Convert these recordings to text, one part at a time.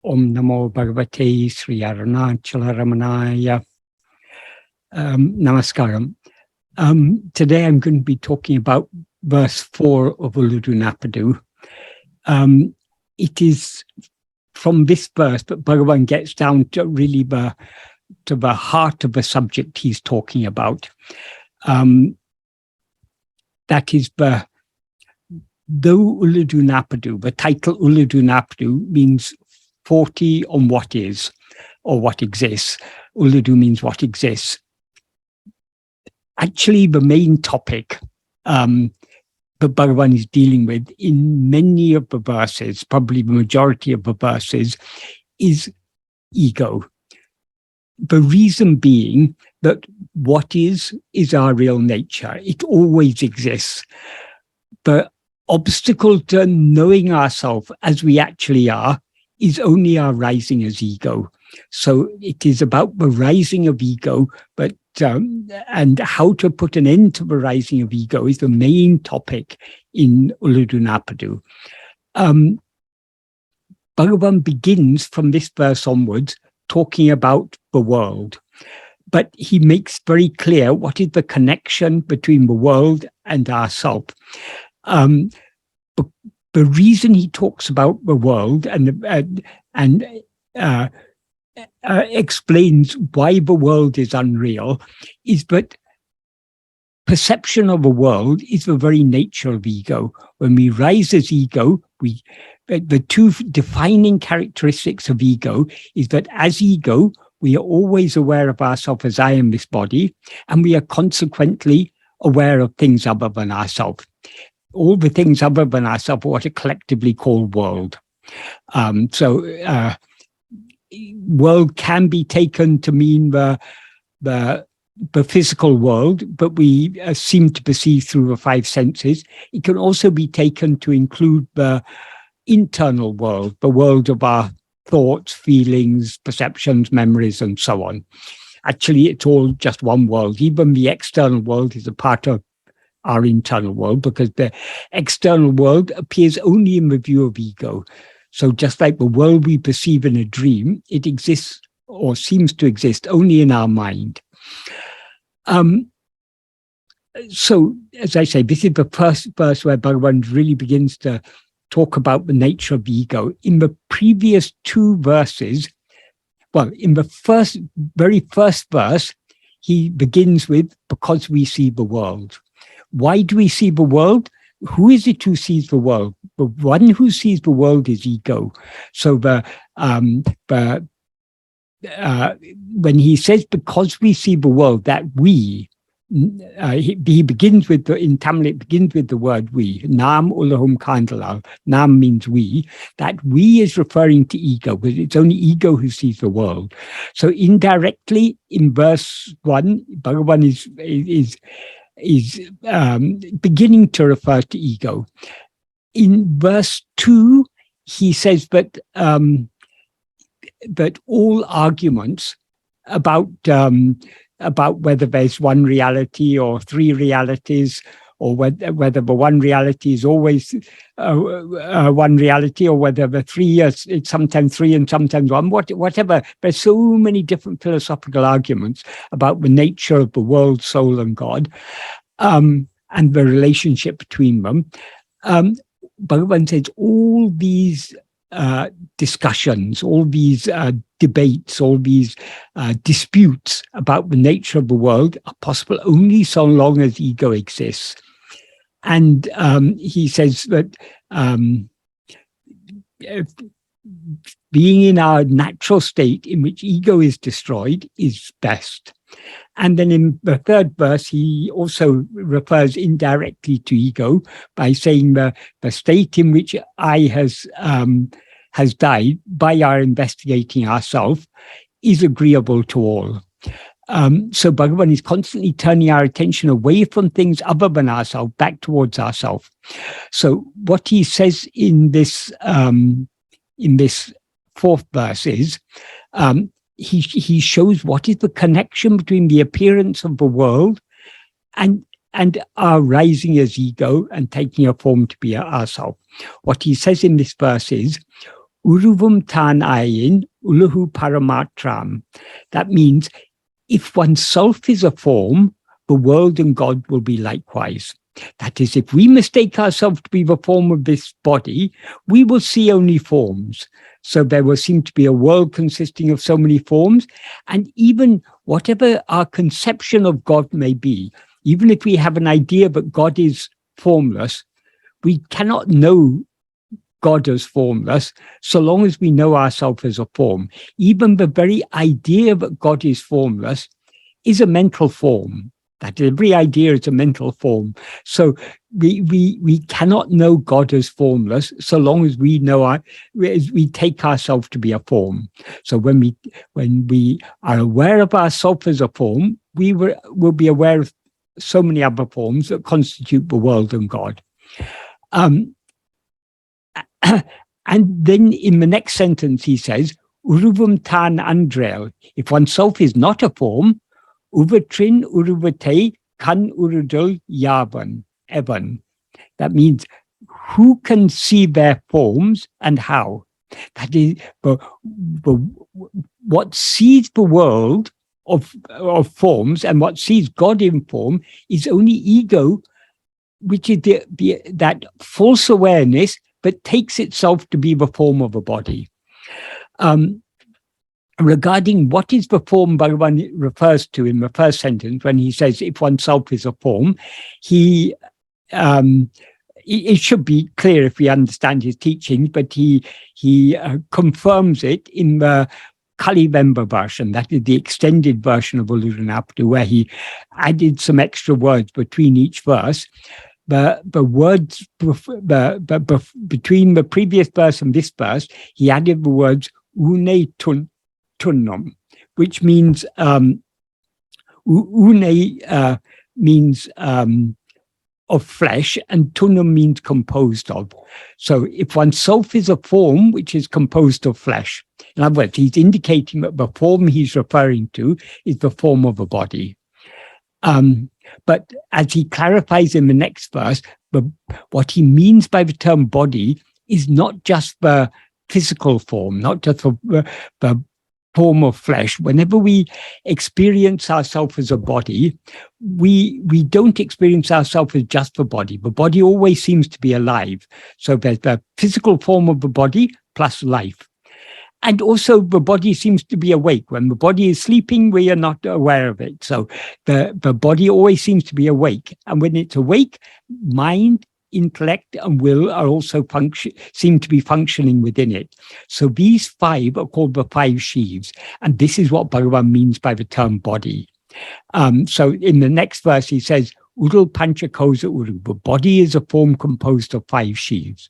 Om Namo Bhagavate Sri Ramana Namaskaram. Today I'm going to be talking about verse 4 of Uڵḷadu Nāṛpadu. It is from this verse that Bhagavan gets down to really the heart of the subject he's talking about. That is though Uڵḷadu Nāṛpadu, the title Uڵḷadu Nāṛpadu means 40 on what is, or what exists. Uڵḷadu means what exists. Actually, the main topic that Bhagavan is dealing with in many of the verses, probably the majority of the verses, is ego. The reason being that what is our real nature. It always exists. The obstacle to knowing ourselves as we actually are is only our rising as ego. So it is about the rising of ego, but and how to put an end to the rising of ego is the main topic in Uڵḷadu Nāṛpadu. Bhagavan begins from this verse onwards talking about the world, but he makes very clear what is the connection between the world and ourself. The reason he talks about the world and explains why the world is unreal is that perception of the world is the very nature of ego. When we rise as ego, the two defining characteristics of ego is that as ego, we are always aware of ourselves as I am this body, and we are consequently aware of things other than ourselves. All the things other than ourselves are what are collectively called world. World can be taken to mean the physical world, but we seem to perceive through the five senses. It can also be taken to include the internal world, the world of our thoughts, feelings, perceptions, memories, and so on. Actually, it's all just one world. Even the external world is a part of our internal world, because the external world appears only in the view of ego. So just like the world we perceive in a dream, it exists or seems to exist only in our mind. So, as I say, this is the first verse where Bhagavan really begins to talk about the nature of ego. In the previous two verses, well, in the very first verse, he begins with, because we see the world. Why do we see the world? Who is it who sees the world? The one who sees the world is ego. So when he says, because we see the world, that we, he begins with in Tamil, it begins with the word we. Nām ulahu kāṇḍalal. Nām means we. That we is referring to ego, because it's only ego who sees the world. So indirectly, in verse 1, Bhagavan is beginning to refer to ego. In verse 2, he says that that all arguments about whether there's one reality or three realities, or whether the one reality is always one reality, or whether the three is it's sometimes three and sometimes one, whatever. There's so many different philosophical arguments about the nature of the world, soul, and God, and the relationship between them. Bhagavan says all these discussions, all these debates, all these disputes about the nature of the world are possible only so long as ego exists. And he says that being in our natural state in which ego is destroyed is best. And then in the third verse, he also refers indirectly to ego by saying the state in which I has died by our investigating ourselves is agreeable to all. So Bhagavan is constantly turning our attention away from things other than ourselves, back towards ourselves. So what he says in this fourth verse is, he shows what is the connection between the appearance of the world and our rising as ego and taking a form to be ourselves. What he says in this verse is, uruvam āyiṉ, ulahu That means if oneself is a form, the world and God will be likewise. That is, if we mistake ourselves to be the form of this body, we will see only forms. So there will seem to be a world consisting of so many forms, and even whatever our conception of God may be, even if we have an idea that God is formless, we cannot know God as formless so long as we know ourselves as a form. Even the very idea that God is formless is a mental form. That every idea is a mental form. So we cannot know God as formless so long as we know we take ourselves to be a form. So when we are aware of ourselves as a form, we will be aware of so many other forms that constitute the world and God. And then in the next sentence he says, uruvam ṉaṇḍṟēl. If oneself is not a form, uvaṭṛiṉ, uruvattai, kaṇṇuṛudal, yāvaṉ, evaṉ. That means who can see their forms and how? That is, what sees the world of forms and what sees God in form is only ego, which is that false awareness that takes itself to be the form of a body. Regarding what is the form Bhagavan refers to in the first sentence, when he says, if oneself is a form, it should be clear if we understand his teachings, but he confirms it in the Kalivemba version, that is the extended version of Uḷḷadu Nāṛpadu, where he added some extra words between each verse. The words between the previous verse and this verse, he added the words une tunnum, which means une means of flesh, and tunnum means composed of. So if oneself is a form which is composed of flesh, in other words, he's indicating that the form he's referring to is the form of a body. But as he clarifies in the next verse, what he means by the term body is not just the physical form, not just the form of flesh. Whenever we experience ourselves as a body, we don't experience ourselves as just the body. The body always seems to be alive. So there's the physical form of the body plus life. And also the body seems to be awake. When the body is sleeping, we are not aware of it. So the body always seems to be awake. And when it's awake, mind, intellect, and will are also seem to be functioning within it. So these five are called the five sheaves. And this is what Bhagavan means by the term body. So in the next verse, he says, Udal Pancha Kosa Uru. The body is a form composed of five sheaves.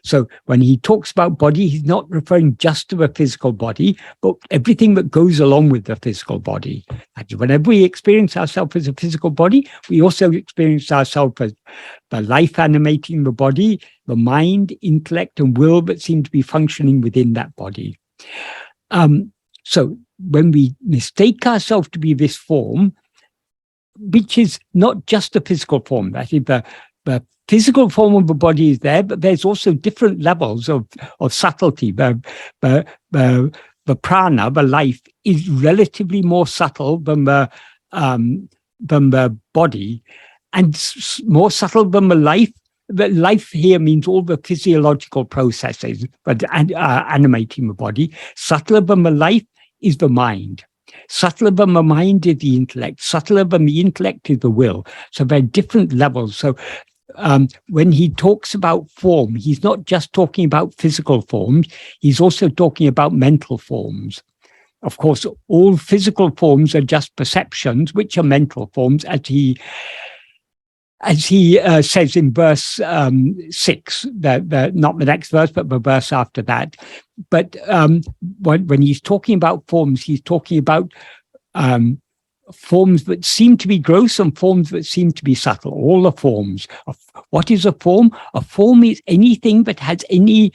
So when he talks about body, he's not referring just to the physical body, but everything that goes along with the physical body. Whenever we experience ourselves as a physical body, we also experience ourselves as the life animating the body, the mind, intellect, and will that seem to be functioning within that body. So when we mistake ourselves to be this form, which is not just a physical form, that is the physical form of the body is there, but there's also different levels of subtlety. The prana, the life, is relatively more subtle than the body, and more subtle than the life. The life here means all the physiological processes, but animating the body. Subtler than the life is the mind. Subtler than the mind is the intellect. Subtler than the intellect is the will. So they're different levels. So when he talks about form, he's not just talking about physical forms, he's also talking about mental forms. Of course, all physical forms are just perceptions, which are mental forms, as he says in verse 6, not the next verse, but the verse after that. But when he's talking about forms, he's talking about forms that seem to be gross and forms that seem to be subtle, all the forms. What is a form? A form is anything that has any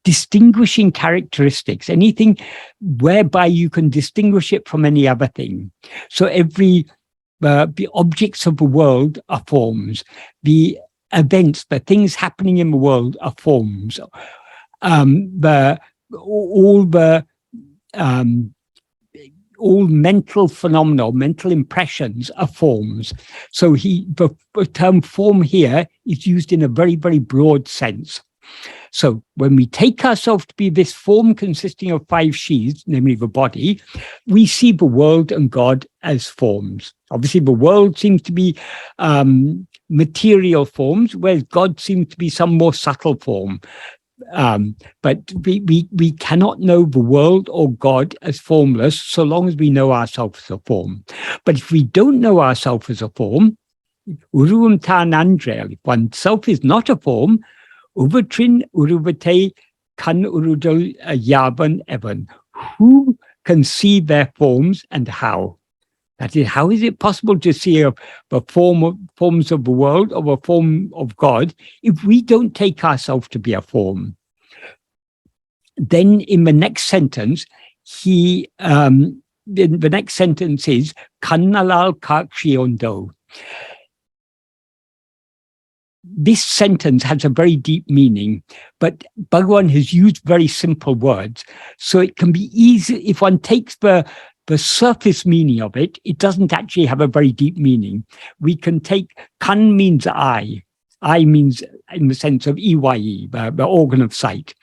distinguishing characteristics, anything whereby you can distinguish it from any other thing. So the objects of the world are forms. The events, the things happening in the world are forms. The all mental phenomena, mental impressions are forms. So the term form here is used in a very, very broad sense. So when we take ourselves to be this form consisting of 5 sheaths, namely the body, we see the world and God as forms. Obviously, the world seems to be material forms, whereas God seems to be some more subtle form. But we cannot know the world or God as formless so long as we know ourselves as a form. But if we don't know ourselves as a form, uruvandā ṇaṇḍṟēl, if oneself is not a form, uvaṭṛiṉ, uruvattai, kaṇṇuṛudal, yāvaṉ, evaṉ. Who can see their forms and how? That is, how is it possible to see the forms of the world or a form of God if we don't take ourselves to be a form? Then in the next sentence, the next sentence is kaṇṇalāṭ kāṭciyuṇḍō. This sentence has a very deep meaning, but Bhagavan has used very simple words. So it can be easy, if one takes the surface meaning of it, it doesn't actually have a very deep meaning. We can take, kan means eye. Eye means in the sense of ēyayi, the organ of sight.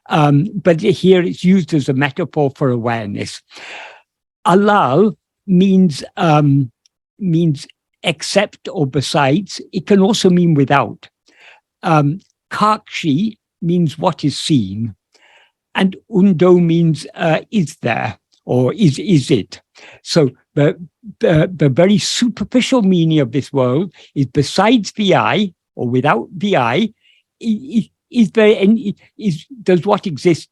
But here it's used as a metaphor for awareness. Alal means except or besides. It can also mean without. Kāṭciyuṇḍō means what is seen. And uṇḍō means is there, or is it. So the very superficial meaning of this world is besides the eye, or without the eye, is there any, does what exist,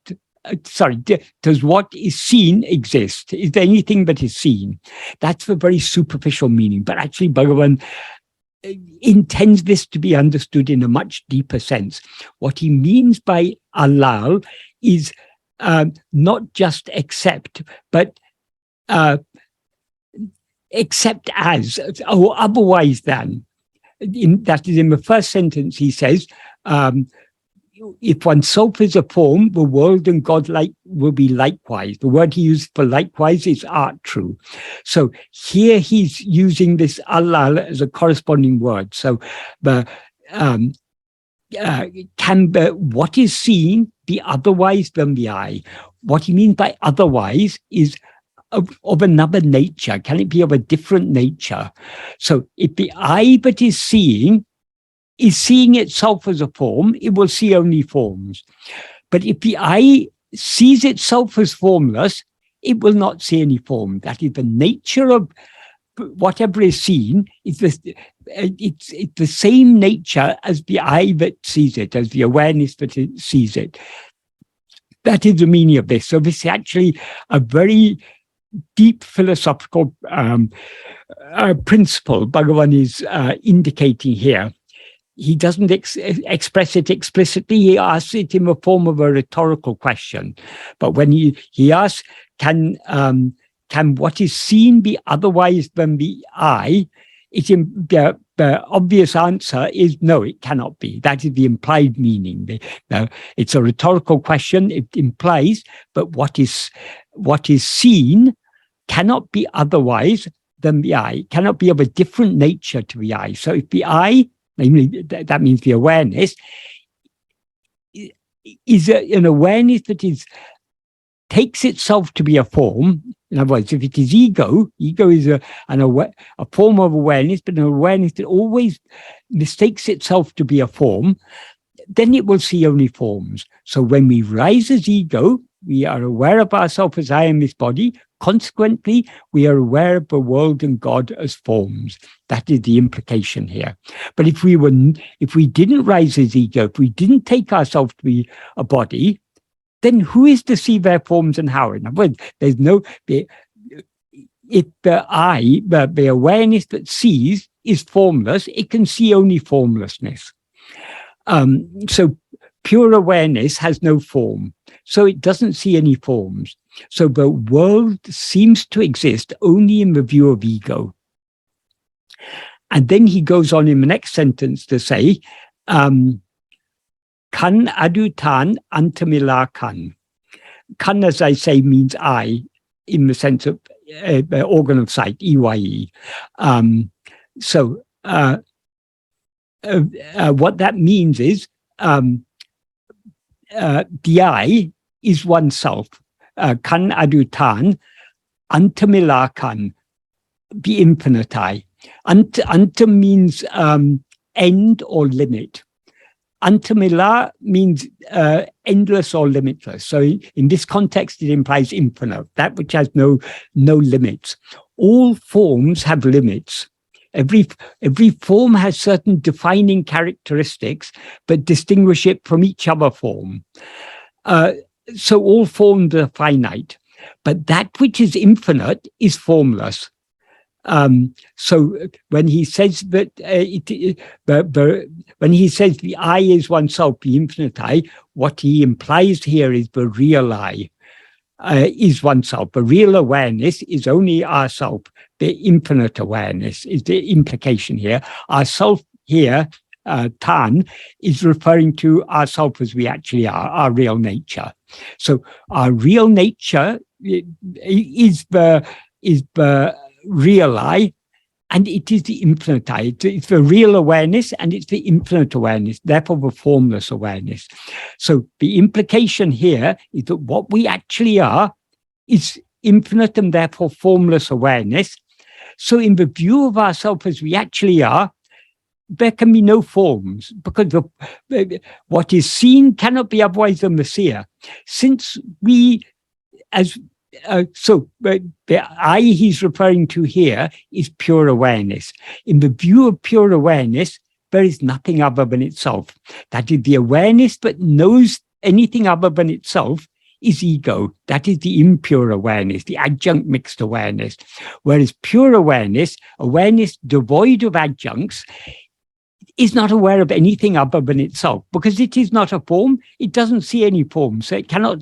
does what is seen exist? Is there anything that is seen? That's the very superficial meaning. But actually, Bhagavan intends this to be understood in a much deeper sense. What he means by alal is not just accept, but except as, or otherwise than. That is, in the first sentence, he says, if oneself is a form, the world and God will be likewise. The word he used for likewise is aṭṛu. So here he's using this alal as a corresponding word. So can what is seen be otherwise than the eye? What he means by otherwise is of another nature. Can it be of a different nature? So if the eye that is seeing itself as a form, it will see only forms. But if the eye sees itself as formless, it will not see any form. That is, the nature of whatever is seen is it's the same nature as the eye that sees it, as the awareness that it sees it. That is the meaning of this. So this is actually a very deep philosophical principle Bhagavan is indicating here. He doesn't express it explicitly. He asks it in the form of a rhetorical question. But when he asks, can what is seen be otherwise than the eye? The obvious answer is no, it cannot be. That is the implied meaning. It's a rhetorical question. It implies, but what is seen cannot be otherwise than the eye, cannot be of a different nature to the eye. So if the eye, namely that means the awareness, is an awareness that takes itself to be a form. In other words, if it is ego is a form of awareness, but an awareness that always mistakes itself to be a form, then it will see only forms. So when we rise as ego, we are aware of ourselves as I am this body. Consequently, we are aware of the world and God as forms. That is the implication here. But if we didn't rise as ego, if we didn't take ourselves to be a body, then who is to see their forms and how? In other words, there's no. If the eye, the awareness that sees, is formless, it can see only formlessness. So pure awareness has no form. So it doesn't see any forms. So the world seems to exist only in the view of ego. And then he goes on in the next sentence to say, kaṇḍadutā antam-ilā. Kan, as I say, means I, in the sense of organ of sight, EYE. What that means is the I is oneself. Kaṇṇadutā, antam-ilā kan, the infinite I. Antam means end or limit. Antam-ilā means endless or limitless. So in this context, it implies infinite, that which has no limits. All forms have limits. Every form has certain defining characteristics that distinguish it from each other form. So all forms are finite, but that which is infinite is formless. So when he says that when he says the I is oneself, the infinite I, what he implies here is the real I is oneself. The real awareness is only ourself. The infinite awareness is the implication here. Ourself here, Tan, is referring to ourself as we actually are, our real nature. So our real nature is the real I, and it is the infinite I. It's the real awareness and it's the infinite awareness, therefore the formless awareness. So the implication here is that what we actually are is infinite and therefore formless awareness. So in the view of ourselves as we actually are, there can be no forms, because what is seen cannot be otherwise than the seer. Since we, so the I he's referring to here is pure awareness. In the view of pure awareness, there is nothing other than itself. That is, the awareness that knows anything other than itself is ego. That is the impure awareness, the adjunct mixed awareness. Whereas pure awareness, awareness devoid of adjuncts, is not aware of anything other than itself. Because it is not a form, it doesn't see any form. So it cannot,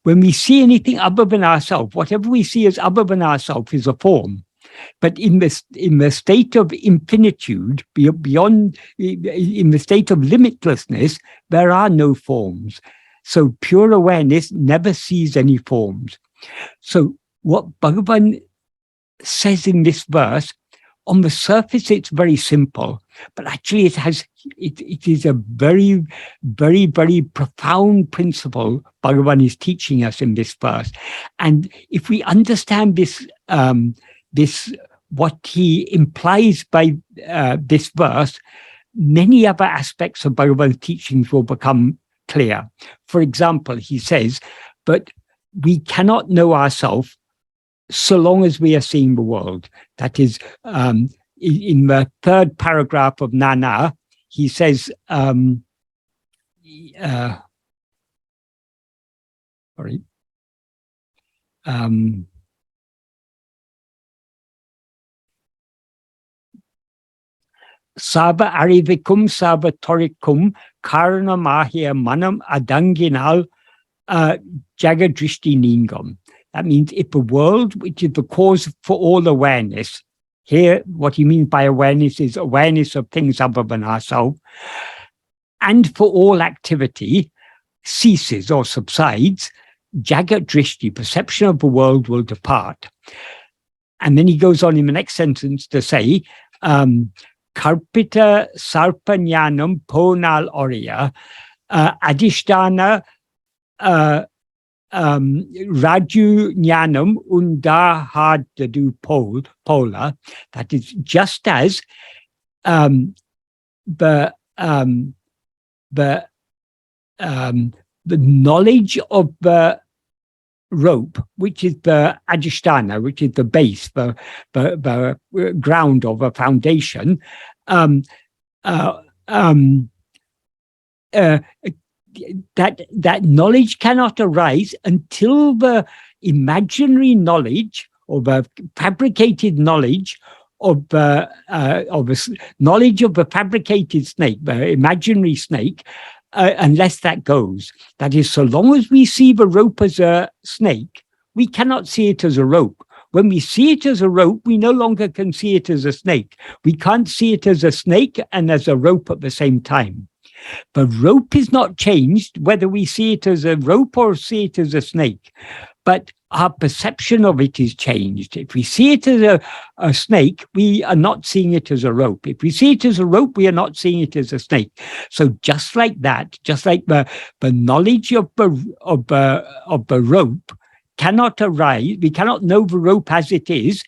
when we see anything other than ourselves, whatever we see as other than ourselves is a form. But in the state of infinitude, beyond, in the state of limitlessness, there are no forms. So pure awareness never sees any forms. So what Bhagavan says in this verse, on the surface, it's very simple, but actually it is a very, very, very profound principle Bhagavan is teaching us in this verse. And if we understand this, what he implies by this verse, many other aspects of Bhagavan's teachings will become clear. For example, he says, but we cannot know ourselves so long as we are seeing the world. That is, in the third paragraph of ṇāṇā, he says, sorry, Sāva arivikum sāva torikum karna mahya manam adanginal jagadrishti ningam. That means if the world, which is the cause for all awareness, here what he means by awareness is awareness of things other than ourselves, and for all activity ceases or subsides, jagat drishti, perception of the world, will depart. And then he goes on in the next sentence to say, karpita sarpanyanam ponal oriya adhishtana raju jnanam uļļadu pola. That is, just as the knowledge of the rope, which is the adhisthana, which is the base, the ground of a foundation, that knowledge cannot arise until the imaginary knowledge or the fabricated knowledge of the knowledge of the fabricated snake, the imaginary snake, unless that goes. That is, so long as we see the rope as a snake, we cannot see it as a rope. When we see it as a rope, we no longer can see it as a snake. We can't see it as a snake and as a rope at the same time. The rope is not changed, whether we see it as a rope or see it as a snake. But our perception of it is changed. If we see it as a snake, we are not seeing it as a rope. If we see it as a rope, we are not seeing it as a snake. So just like that, just like the knowledge of the rope cannot arise, we cannot know the rope as it is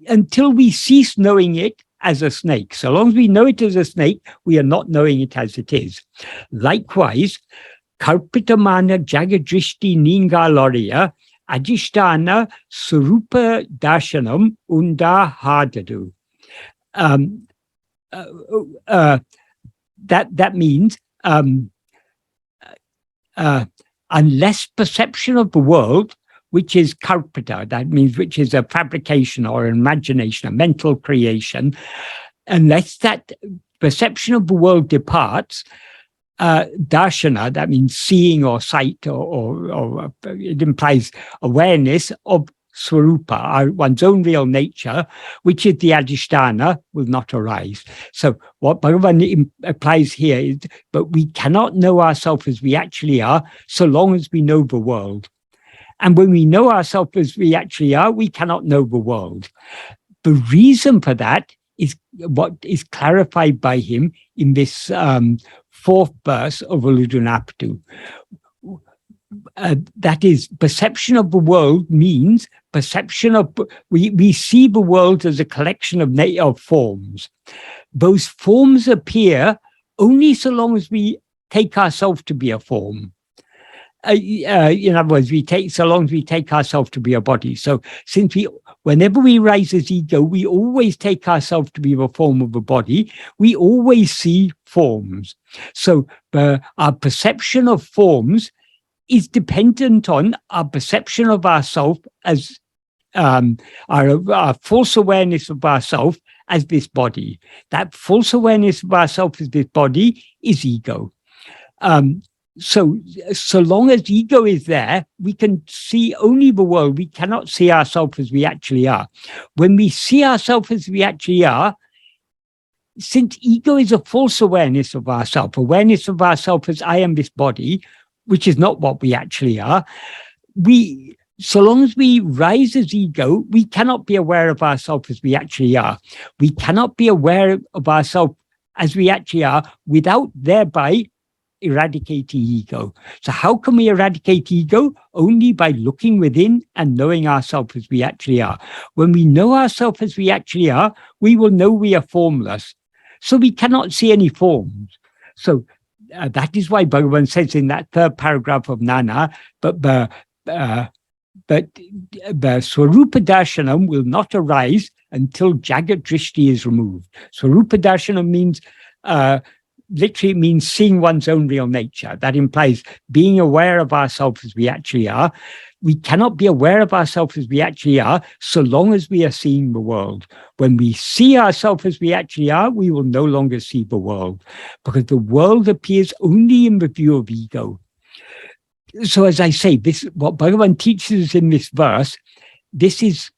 until we cease knowing it as a snake. So long as we know it as a snake, we are not knowing it as it is. Likewise, Karpitamana Jagadrishti Ningaloriya Adhisthana Surupa Darshanam Uṇḍāhādadu. That means unless perception of the world, which is karpita, that means which is a fabrication or an imagination, a mental creation, unless that perception of the world departs, darshana, that means seeing or sight, or it implies awareness of swarupa, one's own real nature, which is the adhisthana, will not arise. So what Bhagavan applies here is, but we cannot know ourselves as we actually are so long as we know the world. And when we know ourselves as we actually are, we cannot know the world. The reason for that is what is clarified by him in this fourth verse of Uḷḷadu Nāṛpadu. That is, perception of the world means perception of, we see the world as a collection of forms. Those forms appear only so long as we take ourselves to be a form. In other words, so long as we take ourselves to be a body. So whenever we rise as ego, we always take ourselves to be the form of a body. We always see forms. So our perception of forms is dependent on our perception of ourselves as our false awareness of ourselves as this body. That false awareness of ourselves as this body is ego. So long as ego is there, we can see only the world. We cannot see ourselves as we actually are. When we see ourselves as we actually are, since ego is a false awareness of ourselves as I am this body, which is not what we actually are, so long as we rise as ego, we cannot be aware of ourselves as we actually are. We cannot be aware of ourselves as we actually are without thereby eradicating ego. So how can we eradicate ego? Only by looking within and knowing ourselves as we actually are. When we know ourselves as we actually are, we will know we are formless. So we cannot see any forms. So that is why Bhagavan says in that third paragraph of ṇāṇa, but the Swarupa Darshanam will not arise until Jagat Drishti is removed. Swarupa Darshanam means literally means seeing one's own real nature. That implies being aware of ourselves as we actually are. We cannot be aware of ourselves as we actually are so long as we are seeing the world. When we see ourselves as we actually are, we will no longer see the world, because the world appears only in the view of ego. So as I say, what Bhagavan teaches us in this verse, this is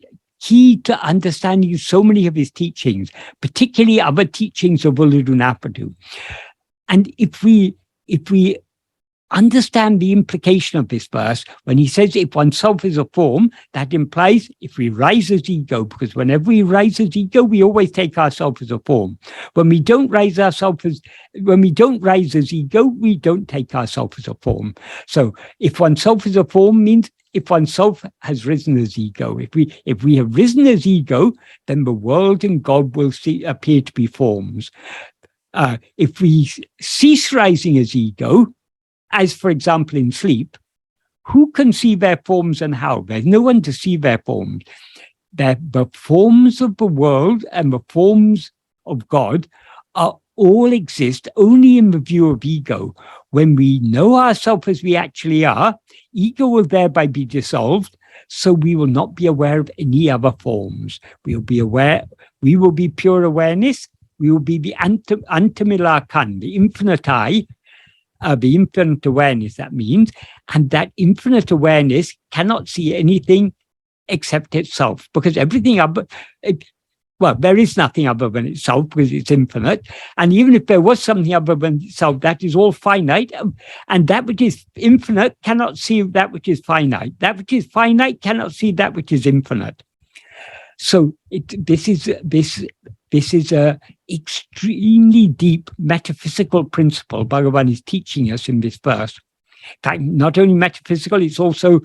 key to understanding so many of his teachings, particularly other teachings of Uḷḷadu Nāṛpadu. And if we understand the implication of this verse, when he says if oneself is a form, that implies if we rise as ego, because whenever we rise as ego, we always take ourselves as a form. When we don't rise as ego, we don't take ourselves as a form. So if oneself is a form means if oneself has risen as ego. If we have risen as ego, then the world and God will appear to be forms. If we cease rising as ego, as for example in sleep, who can see their forms and how? There's no one to see their forms. The forms of the world and the forms of God all exist only in the view of ego. When we know ourselves as we actually are, ego will thereby be dissolved, so we will not be aware of any other forms. We will be pure awareness. We will be the antam-ilā, the infinite I, the infinite awareness, that means, and that infinite awareness cannot see anything except itself, because everything well, there is nothing other than itself because it's infinite. And even if there was something other than itself, that is all finite. And that which is infinite cannot see that which is finite. That which is finite cannot see that which is infinite. So this is a extremely deep metaphysical principle Bhagavan is teaching us in this verse. In fact, not only metaphysical, it's also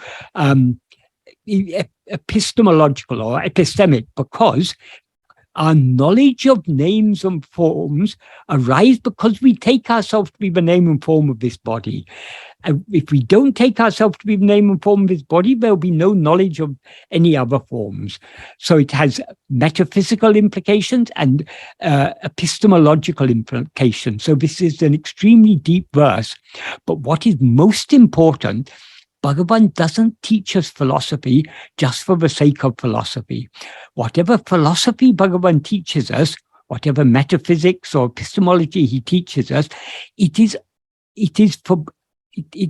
epistemological or epistemic, because our knowledge of names and forms arise because we take ourselves to be the name and form of this body. And if we don't take ourselves to be the name and form of this body, there will be no knowledge of any other forms. So it has metaphysical implications and epistemological implications. So this is an extremely deep verse. But what is most important, Bhagavan doesn't teach us philosophy just for the sake of philosophy. Whatever philosophy Bhagavan teaches us, whatever metaphysics or epistemology he teaches us, it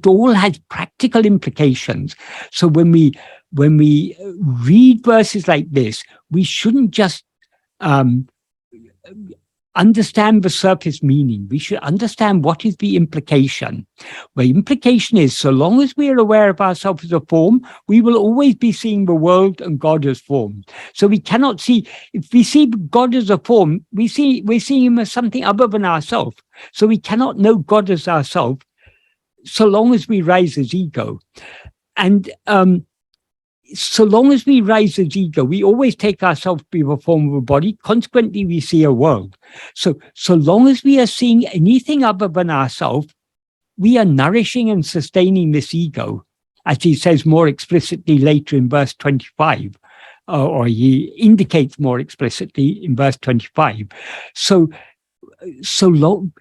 all has practical implications. So when we read verses like this, we shouldn't just understand the surface meaning. We should understand what is the implication. The implication is, so long as we are aware of ourselves as a form, we will always be seeing the world and God as form. So we cannot see, if we see God as a form, we're seeing him as something other than ourselves. So we cannot know God as ourselves so long as we rise as ego. And so long as we rise as ego, we always take ourselves to be the form of a body. Consequently, we see a world. So long as we are seeing anything other than ourselves, we are nourishing and sustaining this ego, as he says more explicitly later in verse 25, or he indicates more explicitly in verse 25. So long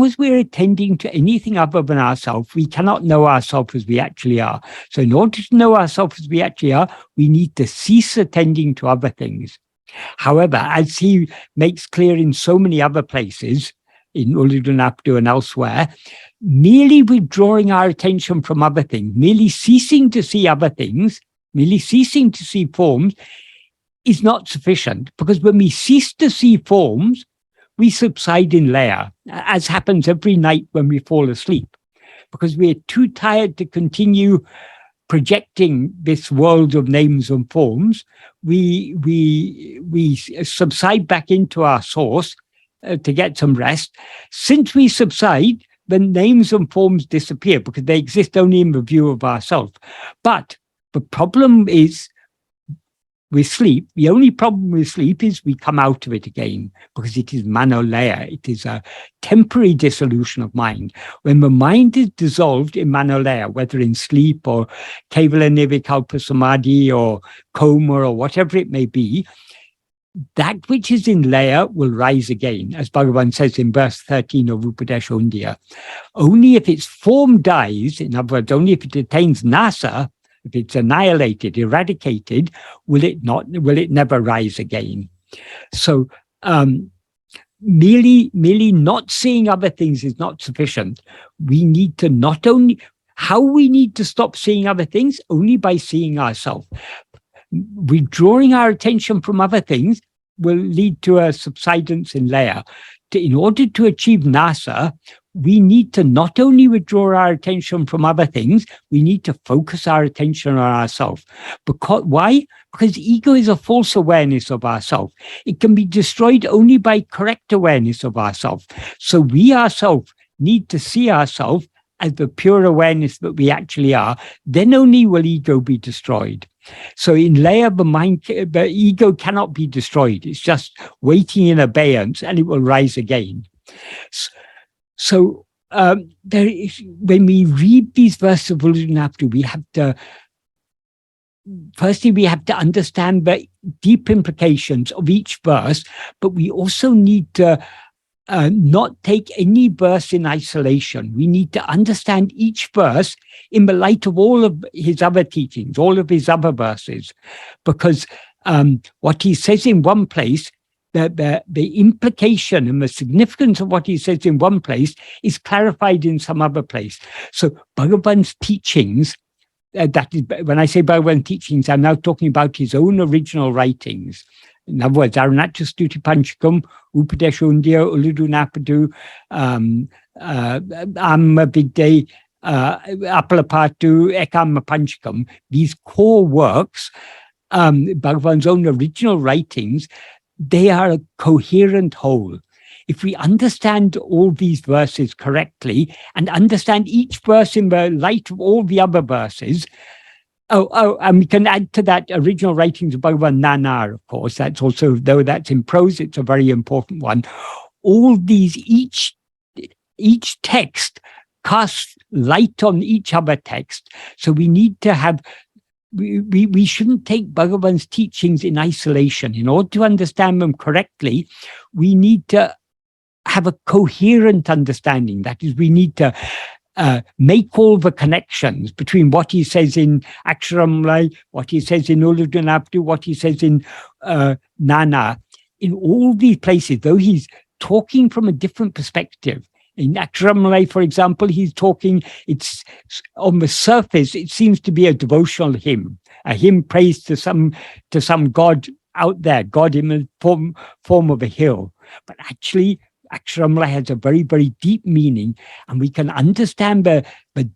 as we're attending to anything other than ourselves, we cannot know ourselves as we actually are. So in order to know ourselves as we actually are, we need to cease attending to other things. However, as he makes clear in so many other places, in Uڵḷadu Nāṛpadu and elsewhere, merely withdrawing our attention from other things, merely ceasing to see other things, merely ceasing to see forms, is not sufficient. Because when we cease to see forms, we subside in layā, as happens every night when we fall asleep, because we're too tired to continue projecting this world of names and forms. We subside back into our source to get some rest. Since we subside, the names and forms disappear because they exist only in the view of ourselves. But the problem is, with sleep, the only problem with sleep is we come out of it again, because it is manolaya. It is a temporary dissolution of mind. When the mind is dissolved in manolaya, whether in sleep or kevala nirvikalpa samadhi or coma or whatever it may be, that which is in laya will rise again, as Bhagavan says in verse 13 of Upadesha. Only if its form dies, in other words, only if it attains nasa, if it's annihilated, eradicated, will it never rise again? So merely not seeing other things is not sufficient. We need to we need to stop seeing other things? Only by seeing ourselves. Withdrawing our attention from other things will lead to a subsidence in laya. In order to achieve nasa, we need to not only withdraw our attention from other things, we need to focus our attention on ourselves. Why? Because ego is a false awareness of ourselves. It can be destroyed only by correct awareness of ourselves. So we ourselves need to see ourselves as the pure awareness that we actually are. Then only will ego be destroyed. So in laya, the ego cannot be destroyed. It's just waiting in abeyance, and it will rise again. So when we read these verses of Uڵḷadu Nāṛpadu, we have to understand the deep implications of each verse, but we also need to not take any verse in isolation. We need to understand each verse in the light of all of his other teachings, all of his other verses, because what he says in one place, the implication and the significance of what he says in one place is clarified in some other place. So Bhagavan's teachings, that is, when I say Bhagavan's teachings, I'm now talking about his own original writings, In other words, Aruṇachastuti Panchakam, Upadeshundya, Uḷḷadu Nāṛpadu, Amma Vidde, Apalapatu, Ekama Panchakam, these core works, Bhagavan's own original writings, they are a coherent whole. If we understand all these verses correctly and understand each verse in the light of all the other verses, and we can add to that original writings of Bhagavan Nana, of course, that's also, though that's in prose, it's a very important one. All these, each text casts light on each other text. So we need to have, we shouldn't take Bhagavan's teachings in isolation. In order to understand them correctly, we need to have a coherent understanding. That is, we need to make all the connections between what he says in Aksharamlai, what he says in Uḷḷadu Nāṛpadu, what he says in Nana. In all these places, though he's talking from a different perspective. In Aksharamlai, for example, he's talking, it's on the surface, it seems to be a devotional hymn, a hymn praised to some God out there, God in the form of a hill. But actually, Aksharamlai has a very, very deep meaning, and we can understand the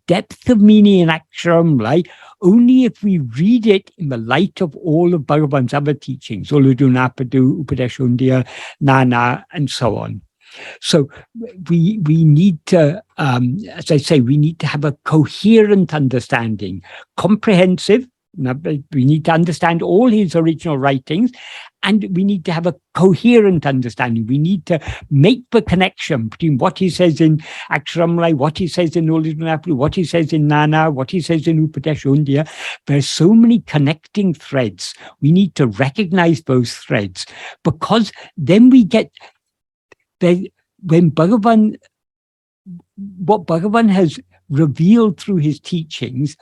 depth of meaning in Aksharamlai only if we read it in the light of all of Bhagavan's other teachings, Uḷḷadu Nāṛpadu, Upadeshundya, Nana, and so on. So we need to, as I say, we need to have a coherent understanding, comprehensive. We need to understand all his original writings, and we need to have a coherent understanding. We need to make the connection between what he says in Aksharamlai, what he says in Uḷḷadu Nāṛpadu, what he says in Nana, what he says in Upadeshundya. There's so many connecting threads. We need to recognize those threads, because then we get when Bhagavan, what Bhagavan has revealed through his teachings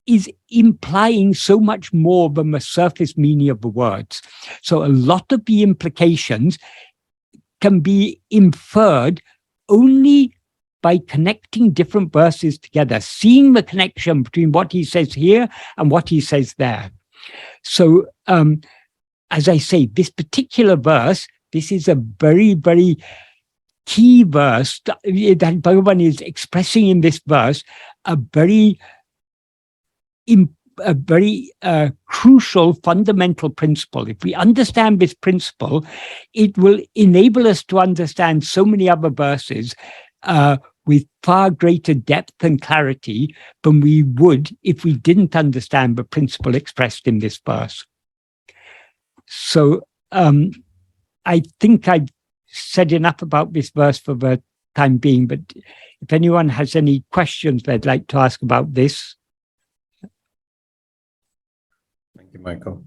is implying so much more than the surface meaning of the words. So a lot of the implications can be inferred only by connecting different verses together, seeing the connection between what he says here and what he says there. So, as I say, this particular verse, this is a very, very key verse that Bhagavan is expressing in this verse, a very crucial fundamental principle. If we understand this principle, it will enable us to understand so many other verses with far greater depth and clarity than we would if we didn't understand the principle expressed in this verse. So I think I've said enough about this verse for the time being, but if anyone has any questions they'd like to ask about this. Thank you, Michael.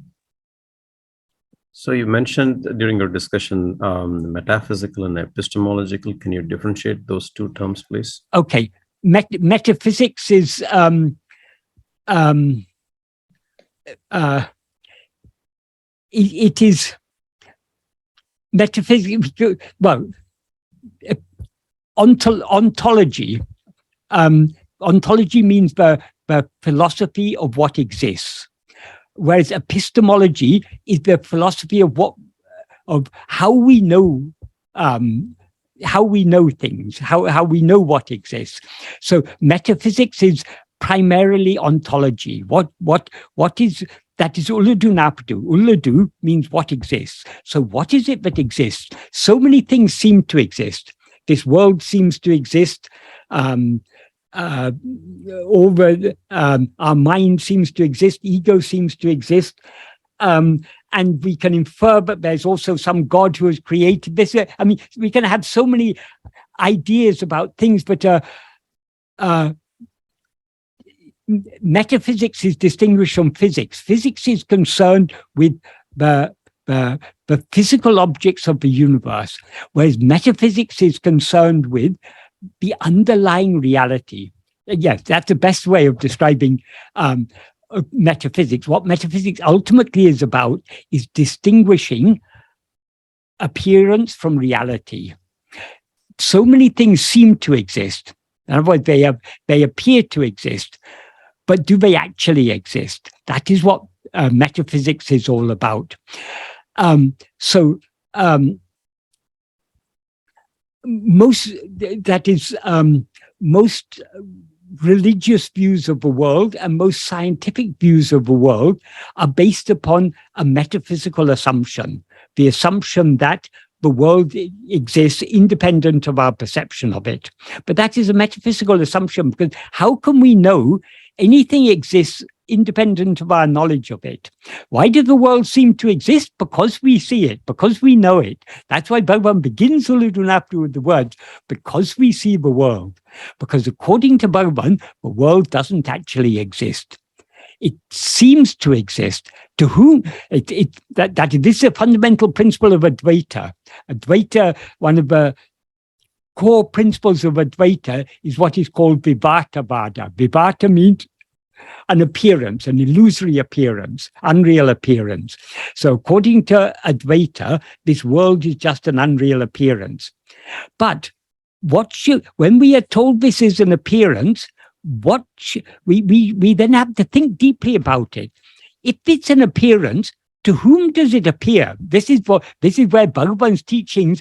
So you mentioned during your discussion metaphysical and epistemological. Can you differentiate those two terms, please? Okay. Metaphysics is it is metaphysics. Well, ontology. Ontology means the philosophy of what exists, whereas epistemology is the philosophy of how we know things, how we know what exists. So metaphysics is primarily ontology. What is that? Is Uḷḷadu Nāṛpadu. Uḷḷadu means what exists. So what is it that exists? So many things seem to exist. This world seems to exist. Our mind seems to exist. Ego seems to exist. And we can infer that there's also some God who has created this. I mean, we can have so many ideas about things, but metaphysics is distinguished from physics. Physics is concerned with the physical objects of the universe, whereas metaphysics is concerned with the underlying reality. Yes, that's the best way of describing metaphysics. What metaphysics ultimately is about is distinguishing appearance from reality. So many things seem to exist. In other words, they appear to exist, but do they actually exist? That is what metaphysics is all about. Most religious views of the world and most scientific views of the world are based upon a metaphysical assumption, the assumption that the world exists independent of our perception of it. But that is a metaphysical assumption, because how can we know anything exists independent of our knowledge of it? Why does the world seem to exist? Because we see it, because we know it. That's why Bhagavan begins Uḷḷadu Nāṛpadu with the words, because we see the world. Because according to Bhagavan, the world doesn't actually exist. It seems to exist. To whom? This is a fundamental principle of Advaita. Advaita, one of the core principles of Advaita is what is called Vivartavada. Vivarta means an appearance, an illusory appearance, unreal appearance. So according to Advaita, this world is just an unreal appearance. But when we are told this is an appearance, we then have to think deeply about it. If it's an appearance, to whom does it appear? This is where Bhagavan's teachings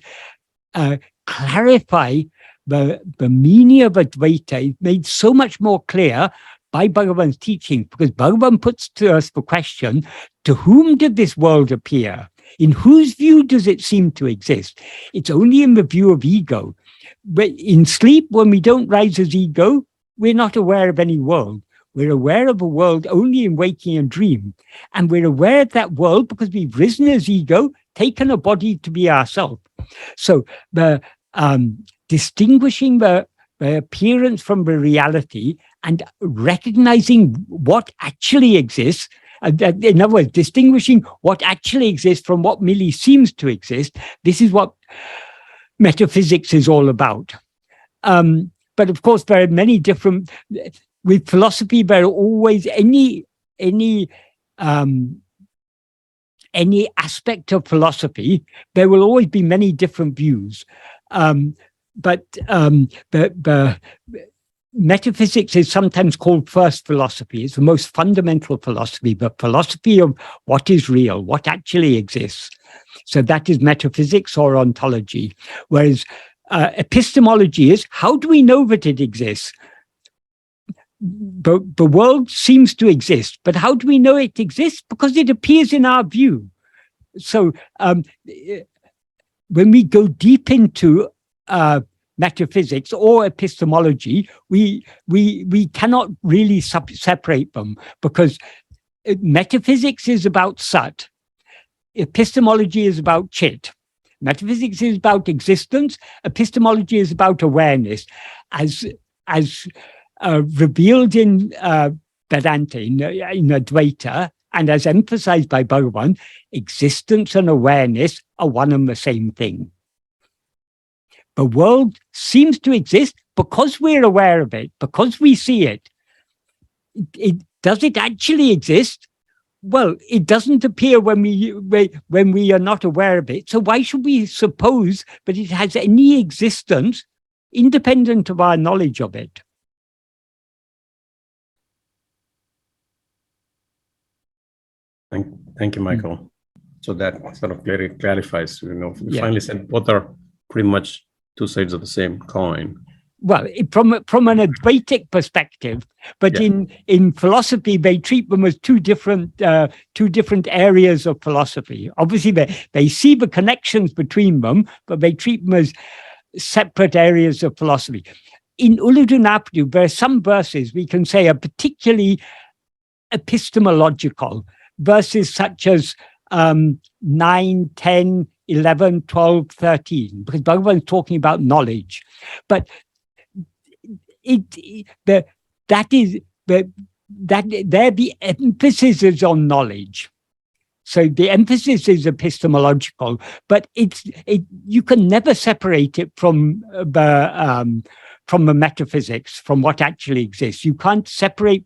clarify the meaning of Advaita. It's made so much more clear by Bhagavan's teaching, because Bhagavan puts to us the question, to whom did this world appear? In whose view does it seem to exist? It's only in the view of ego. But in sleep, when we don't rise as ego, we're not aware of any world. We're aware of a world only in waking and dream. And we're aware of that world because we've risen as ego, taken a body to be ourselves. So the distinguishing the appearance from the reality and recognizing what actually exists, in other words, distinguishing what actually exists from what merely seems to exist, this is what metaphysics is all about. But of course, there are many different, with philosophy, there are always any aspect of philosophy, there will always be many different views. But the metaphysics is sometimes called first philosophy. It's the most fundamental philosophy, the philosophy of what is real, what actually exists. So that is metaphysics or ontology. Whereas epistemology is, how do we know that it exists? The world seems to exist, but how do we know it exists? Because it appears in our view. So when we go deep into metaphysics or epistemology, we cannot really separate them, because metaphysics is about sat, epistemology is about chit. Metaphysics is about existence, epistemology is about awareness, as revealed in Vedanta, in Advaita, and as emphasized by Bhagavan, existence and awareness are one and the same thing. The world seems to exist because we're aware of it, because we see it. Does it actually exist? Well, it doesn't appear when we are not aware of it. So why should we suppose that it has any existence independent of our knowledge of it? Thank you, Michael. So that sort of clarifies, we finally said both are pretty much two sides of the same coin. Well, from an Advaitic perspective, but in philosophy, they treat them as two different areas of philosophy. Obviously, they see the connections between them, but they treat them as separate areas of philosophy. In Uḷḷadu Nāṛpadu, there are some verses we can say are particularly epistemological, verses such as 9, 10, 11, 12, 13, because Bhagavan is talking about knowledge. But the emphasis is on knowledge. So the emphasis is epistemological, but you can never separate it from the metaphysics, from what actually exists. You can't separate.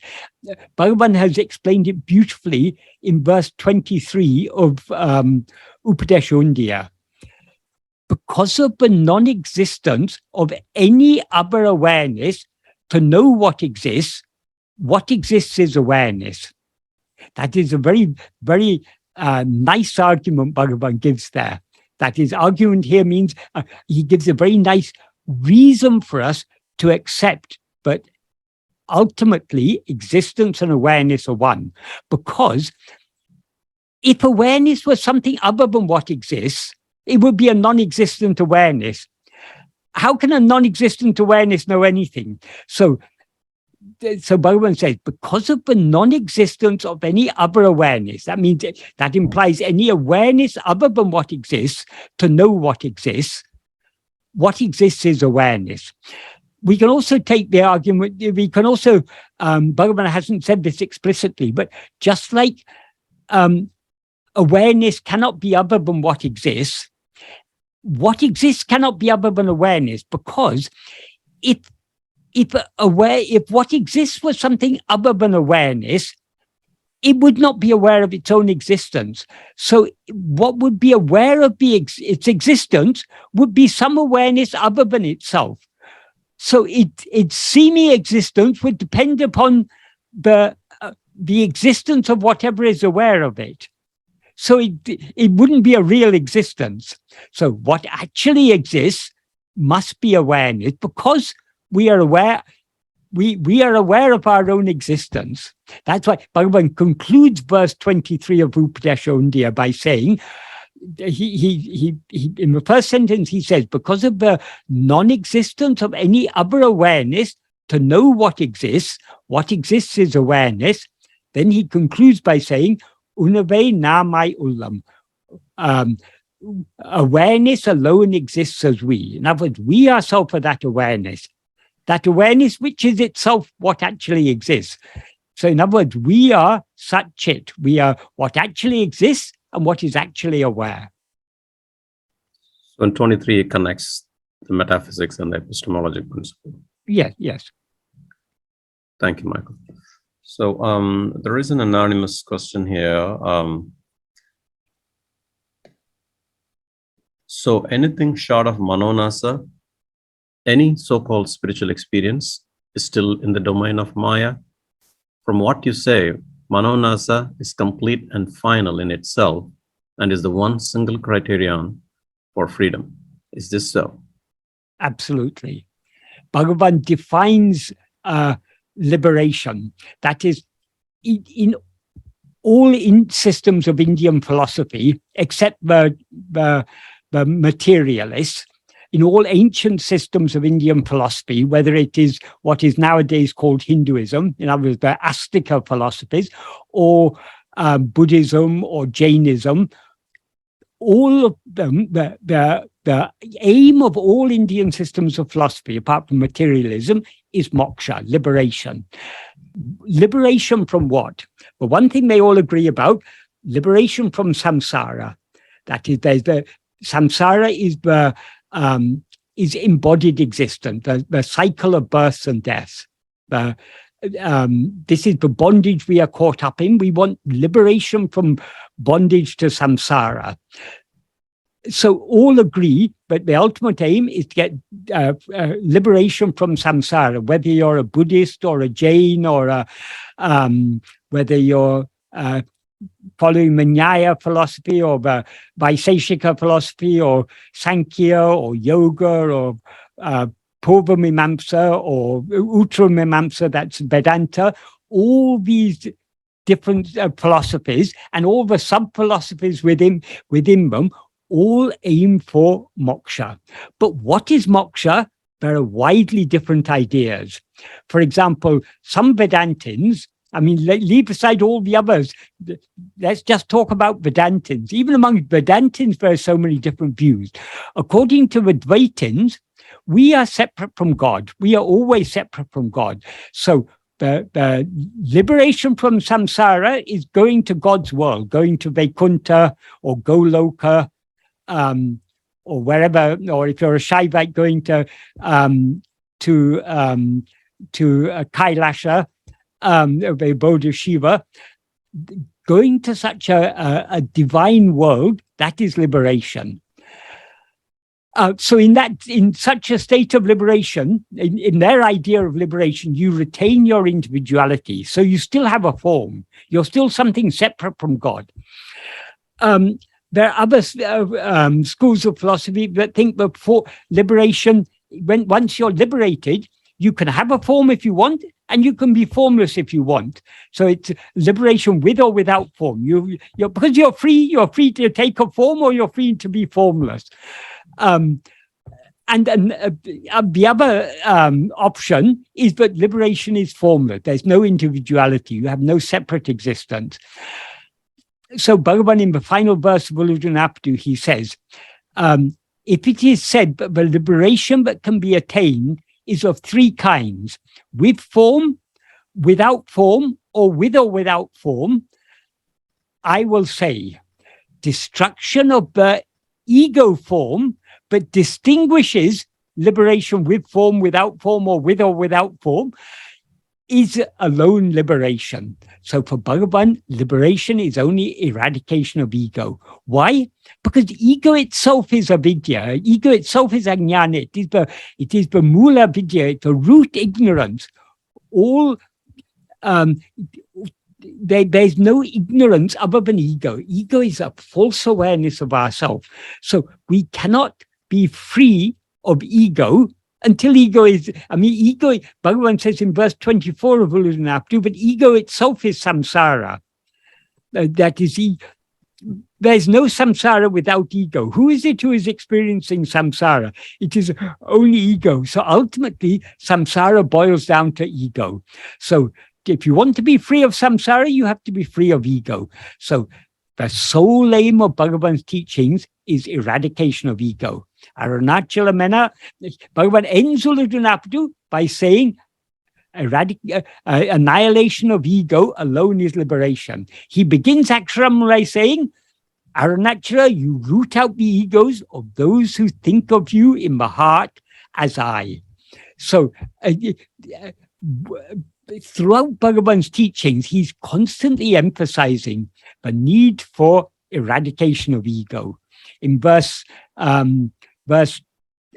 Bhagavan has explained it beautifully in verse 23 of Upadesha. Because of the non-existence of any other awareness, to know what exists is awareness. That is a very, very nice argument Bhagavan gives there. That his argument here means he gives a very nice reason for us to accept, but ultimately existence and awareness are one. Because if awareness was something other than what exists, it would be a non-existent awareness. How can a non-existent awareness know anything? So Bhagavan says, because of the non-existence of any other awareness, that means that implies any awareness other than what exists to know what exists is awareness. We can also take the argument, Bhagavan hasn't said this explicitly, but just like awareness cannot be other than what exists cannot be other than awareness, because if what exists was something other than awareness, it would not be aware of its own existence. So what would be aware of its existence would be some awareness other than itself. So its seeming existence would depend upon the existence of whatever is aware of it. So it wouldn't be a real existence. So what actually exists must be awareness, because we are aware. We are aware of our own existence. That's why Bhagavan concludes verse 23 of Upadesha by saying, he in the first sentence he says, because of the non-existence of any other awareness to know what exists is awareness. Then he concludes by saying, Unave namai ulam. Awareness alone exists as we. In other words, we ourselves are that awareness which is itself what actually exists. So in other words, we are Satchit. We are what actually exists and what is actually aware. So in 23, it connects the metaphysics and the epistemologic principle. Yes. Thank you, Michael. So there is an anonymous question here. So anything short of manonasa, any so-called spiritual experience, is still in the domain of Maya? From what you say, manonasa is complete and final in itself and is the one single criterion for freedom. Is this so? Absolutely. Bhagavan defines liberation. That is, in all systems of Indian philosophy, except the materialists, in all ancient systems of Indian philosophy, whether it is what is nowadays called Hinduism, in other words, the Astika philosophies, or Buddhism or Jainism, all of them, the aim of all Indian systems of philosophy, apart from materialism, is moksha, liberation. Liberation from what? Well, one thing they all agree about, liberation from samsara. That is, samsara is embodied existence, the cycle of births and deaths. This is the bondage we are caught up in. We want liberation from bondage to samsara. So all agree, but the ultimate aim is to get liberation from samsara, whether you're a Buddhist or a Jain or whether you're following the ṇāyi philosophy or the Vaiseshika philosophy or Sankhya or yoga or Purvamimamsa or Uttramimamsa, that's Vedanta. All these different philosophies and all the sub-philosophies within them all aim for moksha. But what is moksha? There are widely different ideas. For example, some Vedantins, I mean, leave aside all the others. Let's just talk about Vedantins. Even among Vedantins, there are so many different views. According to the Dvaitins, we are separate from God. We are always separate from God. So the liberation from samsara is going to God's world, going to Vaikuntha or Goloka, or wherever, or if you're a Shaivite, going to Kailasha, the abode of Shiva. Going to such a divine world, that is liberation. So in such a state of liberation, in their idea of liberation, you retain your individuality. So you still have a form. You're still something separate from God. There are other schools of philosophy that think that for liberation, once you're liberated, you can have a form if you want, and you can be formless if you want. So it's liberation with or without form. Because you're free to take a form, or you're free to be formless. And the other option is that liberation is formless. There's no individuality. You have no separate existence. So Bhagavan, in the final verse of Uڵḷadu Nāṛpadu, he says, if it is said that the liberation that can be attained is of three kinds: with form, without form, or without form, I will say destruction of the ego form that distinguishes liberation with form, without form, or without form, is alone liberation. So for Bhagavan, liberation is only eradication of ego. Why? Because ego itself is avidya. Ego itself is ajnana. It is the mula vidya, the root ignorance. There's no ignorance other than ego. Ego is a false awareness of ourselves. So we cannot be free of ego until ego is, ego, Bhagavan says in verse 24 of Uڵḷadu Nāṛpadu, but ego itself is samsara. That is, there's no samsara without ego. Who is it who is experiencing samsara? It is only ego. So ultimately, samsara boils down to ego. So if you want to be free of samsara, you have to be free of ego. So the sole aim of Bhagavan's teachings is eradication of ego. Arunachala Mena, Bhagavan ends Uڵḷadu Nāṛpadu by saying annihilation of ego alone is liberation. He begins Akṣaram by saying, Arunachala, you root out the egos of those who think of you in the heart as I. So throughout Bhagavan's teachings, he's constantly emphasizing the need for eradication of ego. In verse 9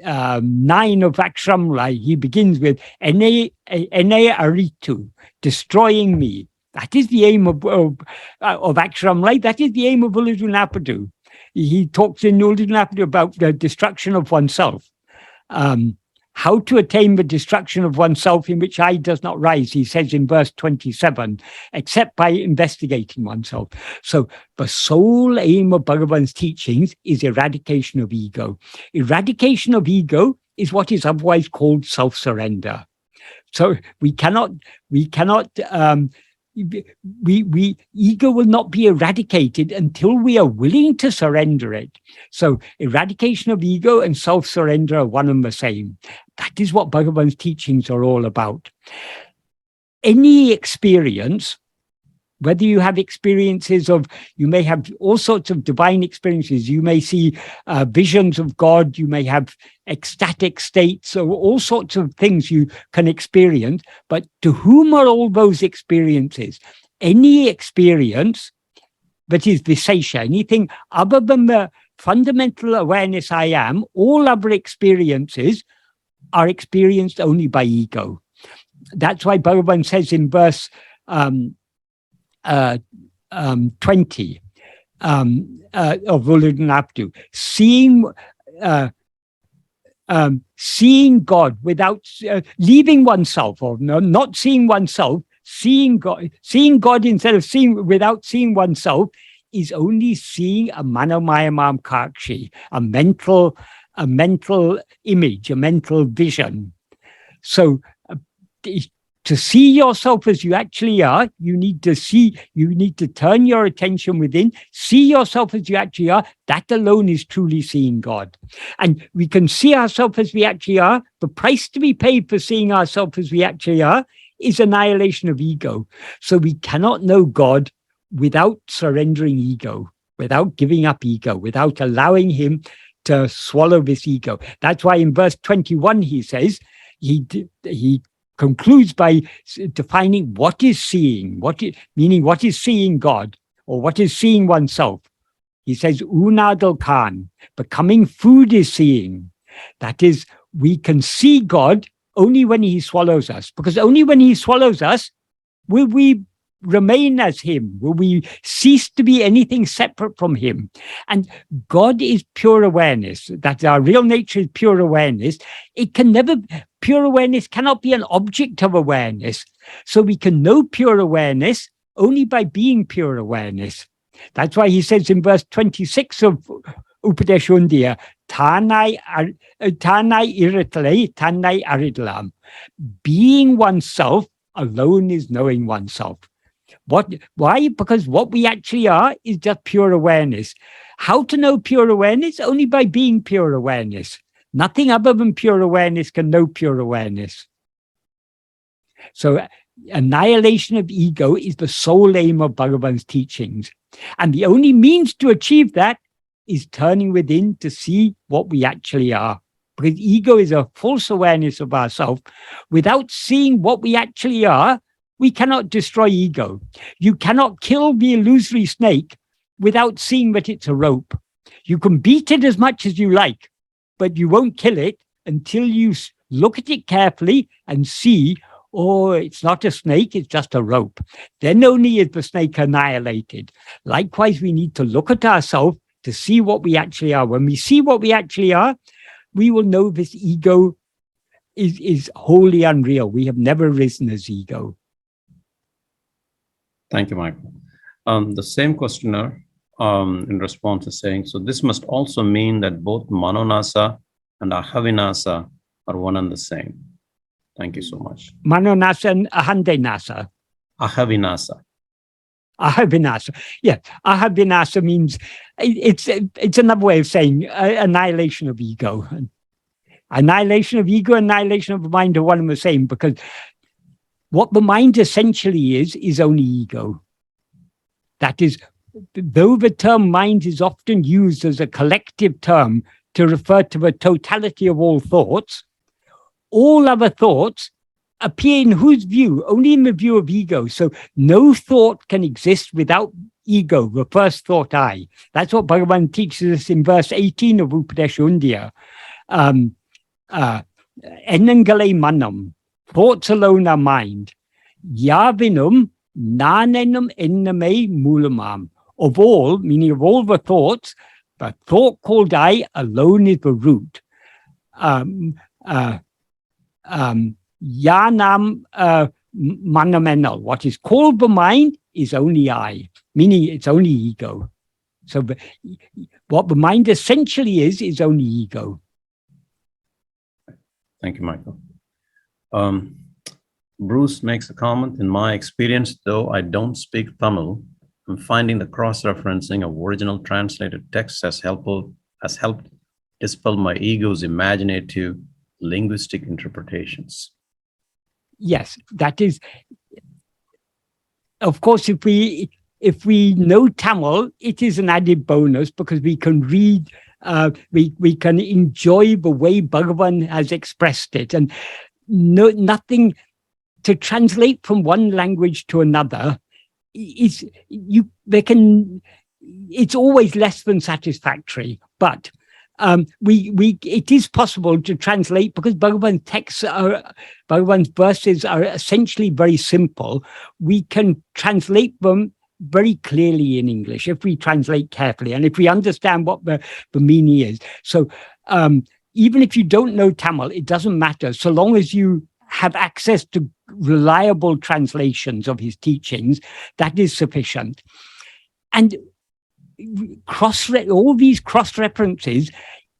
of Akṣaram, he begins with ene aritu, destroying me. That is the aim of Akṣaram. That is the aim of Uڵḷadu Nāṛpadu. He talks in Uڵḷadu Nāṛpadu about the destruction of oneself. How to attain the destruction of oneself in which I does not rise, he says in verse 27, except by investigating oneself. So the sole aim of Bhagavan's teachings is eradication of ego. Eradication of ego is what is otherwise called self-surrender. So ego will not be eradicated until we are willing to surrender it. So eradication of ego and self-surrender are one and the same. That is what Bhagavan's teachings are all about. Any experience, whether you have experiences of, you may have all sorts of divine experiences, you may see visions of God, you may have ecstatic states, or all sorts of things you can experience, but to whom are all those experiences? Any experience that is visesha, anything other than the fundamental awareness I am, all other experiences are experienced only by ego. That's why Bhagavan says in verse 20 of Uڵḷadu Nāṛpadu, seeing God without leaving oneself, or not seeing oneself, seeing God instead of without seeing oneself, is only seeing a manomayamam kakshi, a mental image, a mental vision. So to see yourself as you actually are, you need to turn your attention within, see yourself as you actually are. That alone is truly seeing God. And we can see ourselves as we actually are. The price to be paid for seeing ourselves as we actually are is annihilation of ego. So we cannot know God without surrendering ego, without giving up ego, without allowing him to swallow this ego. That's why in verse 21 he says, he concludes by defining what is seeing, meaning what is seeing God, or what is seeing oneself. He says, unādal kān, becoming food is seeing. That is, we can see God only when he swallows us, because only when he swallows us will we remain as him? Will we cease to be anything separate from him? And God is pure awareness. That our real nature is pure awareness. Pure awareness cannot be an object of awareness. So we can know pure awareness only by being pure awareness. That's why he says in verse 26 of Upadeshundaya, tāṇāyi iratale, tāṇāyi aridlam. Being oneself alone is knowing oneself. Why? Because what we actually are is just pure awareness. How to know pure awareness? Only by being pure awareness. Nothing other than pure awareness can know pure awareness. So annihilation of ego is the sole aim of Bhagavan's teachings. And the only means to achieve that is turning within to see what we actually are. Because ego is a false awareness of ourselves. Without seeing what we actually are, we cannot destroy ego. You cannot kill the illusory snake without seeing that it's a rope. You can beat it as much as you like, but you won't kill it until you look at it carefully and see, oh, it's not a snake, it's just a rope. Then only is the snake annihilated. Likewise, we need to look at ourselves to see what we actually are. When we see what we actually are, we will know this ego is wholly unreal. We have never risen as ego. Thank you, Michael. The same questioner in response is saying, so this must also mean that both manonasa and ahavinasa are one and the same. Thank you so much. Manonasa and ahandenasa. Ahavinasa. Ahavinasa. Yeah, ahavinasa means it's another way of saying annihilation of ego. Annihilation of ego, annihilation of the mind are one and the same, because what the mind essentially is only ego. That is, though the term mind is often used as a collective term to refer to the totality of all thoughts, all other thoughts appear in whose view? Only in the view of ego. So no thought can exist without ego, the first thought, I. That's what Bhagavan teaches us in verse 18 of Upadeshundaya. Enangale manam, thoughts alone are mind. Yavinum nanenum enname mulamam. Of all, meaning of all the thoughts, the thought called I alone is the root. Yanam manamenal. What is called the mind is only I, meaning it's only ego. So what the mind essentially is only ego. Thank you, Michael. Bruce makes a comment. In my experience, though I don't speak Tamil, I'm finding the cross-referencing of original translated texts has helped dispel my ego's imaginative linguistic interpretations. Yes, that is, of course, if we know Tamil, it is an added bonus because we can read, we can enjoy the way Bhagavan has expressed it, and nothing to translate from one language to another it's always less than satisfactory, but it is possible to translate, because Bhagavan's verses are essentially very simple. We can translate them very clearly in English if we translate carefully and if we understand what the meaning is. So even if you don't know Tamil, it doesn't matter, so long as you have access to reliable translations of his teachings, that is sufficient. And all these cross-references,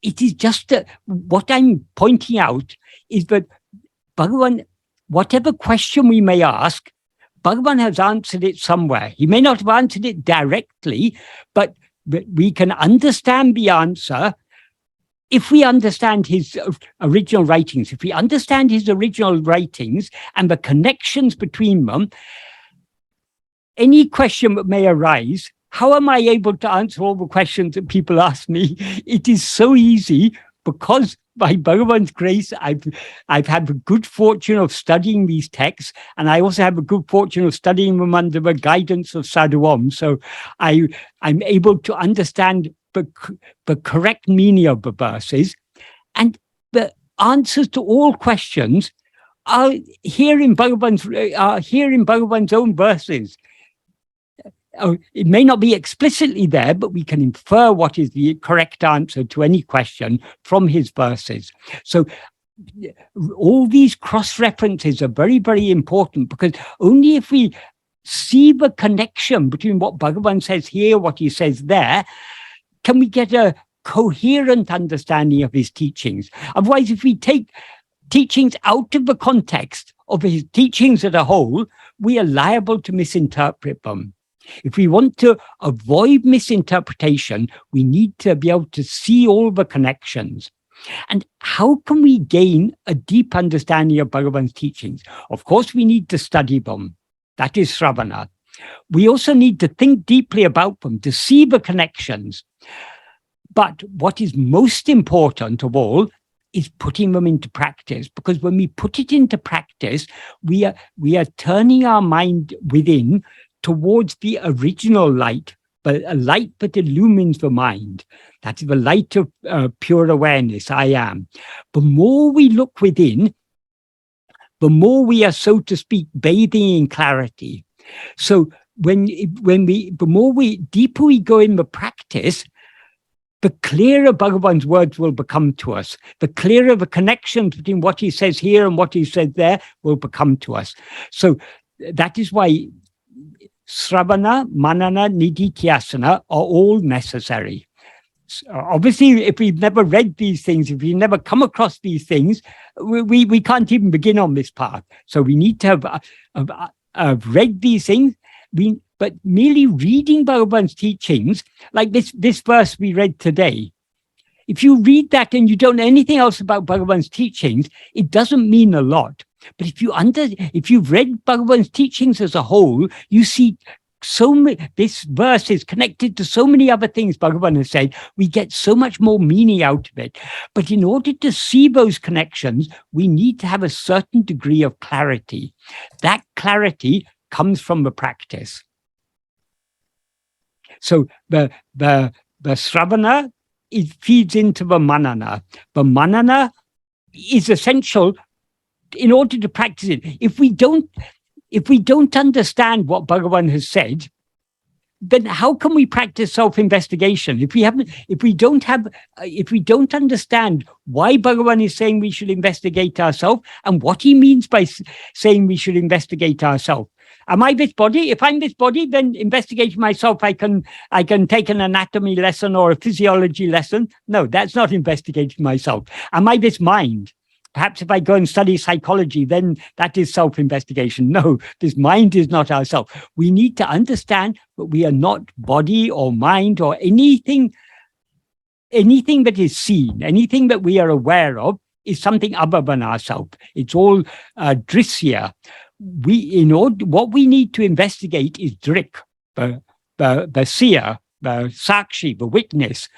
it is just what I'm pointing out is that Bhagavan, whatever question we may ask, Bhagavan has answered it somewhere. He may not have answered it directly, but we can understand the answer if we understand his original writings. If we understand his original writings and the connections between them, any question that may arise, how am I able to answer all the questions that people ask me? It is so easy because by Bhagavan's grace, I've had the good fortune of studying these texts, and I also have the good fortune of studying them under the guidance of Sadhu Om. So I'm able to understand the correct meaning of the verses, and the answers to all questions are here in Bhagavan's own verses. it may not be explicitly there, but we can infer what is the correct answer to any question from his verses. So all these cross-references are very, very important, because only if we see the connection between what Bhagavan says here, what he says there, can we get a coherent understanding of his teachings. Otherwise, if we take teachings out of the context of his teachings as a whole, we are liable to misinterpret them. If we want to avoid misinterpretation, we need to be able to see all the connections. And how can we gain a deep understanding of Bhagavan's teachings? Of course, we need to study them. That is Sravana. We also need to think deeply about them, to see the connections. But what is most important of all is putting them into practice, because when we put it into practice, we are turning our mind within towards the original light, but a light that illumines the mind. That is the light of pure awareness, I am. The more we look within, the more we are, so to speak, bathing in clarity. So the deeper we go in the practice, the clearer Bhagavan's words will become to us. The clearer the connections between what he says here and what he says there will become to us. So that is why Sravana, Manana, Nididhyasana are all necessary. Obviously, if we've never read these things, if we've never come across these things, we can't even begin on this path. So we need to have read these things. But merely reading Bhagavan's teachings, like this verse we read today, if you read that and you don't know anything else about Bhagavan's teachings, it doesn't mean a lot. But if you've read Bhagavan's teachings as a whole, you see this verse is connected to so many other things Bhagavan has said. We get so much more meaning out of it. But in order to see those connections, we need to have a certain degree of clarity. That clarity comes from the practice. So the Sravana, it feeds into the Manana. The Manana is essential in order to practice it. If we don't understand what Bhagavan has said, then how can we practice self-investigation? If we don't understand why Bhagavan is saying we should investigate ourselves and what he means by saying we should investigate ourselves. Am I this body? If I'm this body, then investigating myself, I can take an anatomy lesson or a physiology lesson. No, that's not investigating myself. Am I this mind? Perhaps if I go and study psychology, then that is self-investigation. No, this mind is not ourself. We need to understand that we are not body or mind or anything that is seen, anything that we are aware of is something other than ourselves. It's all drisya. What we need to investigate is drik, the seer, the sakshi, the witness.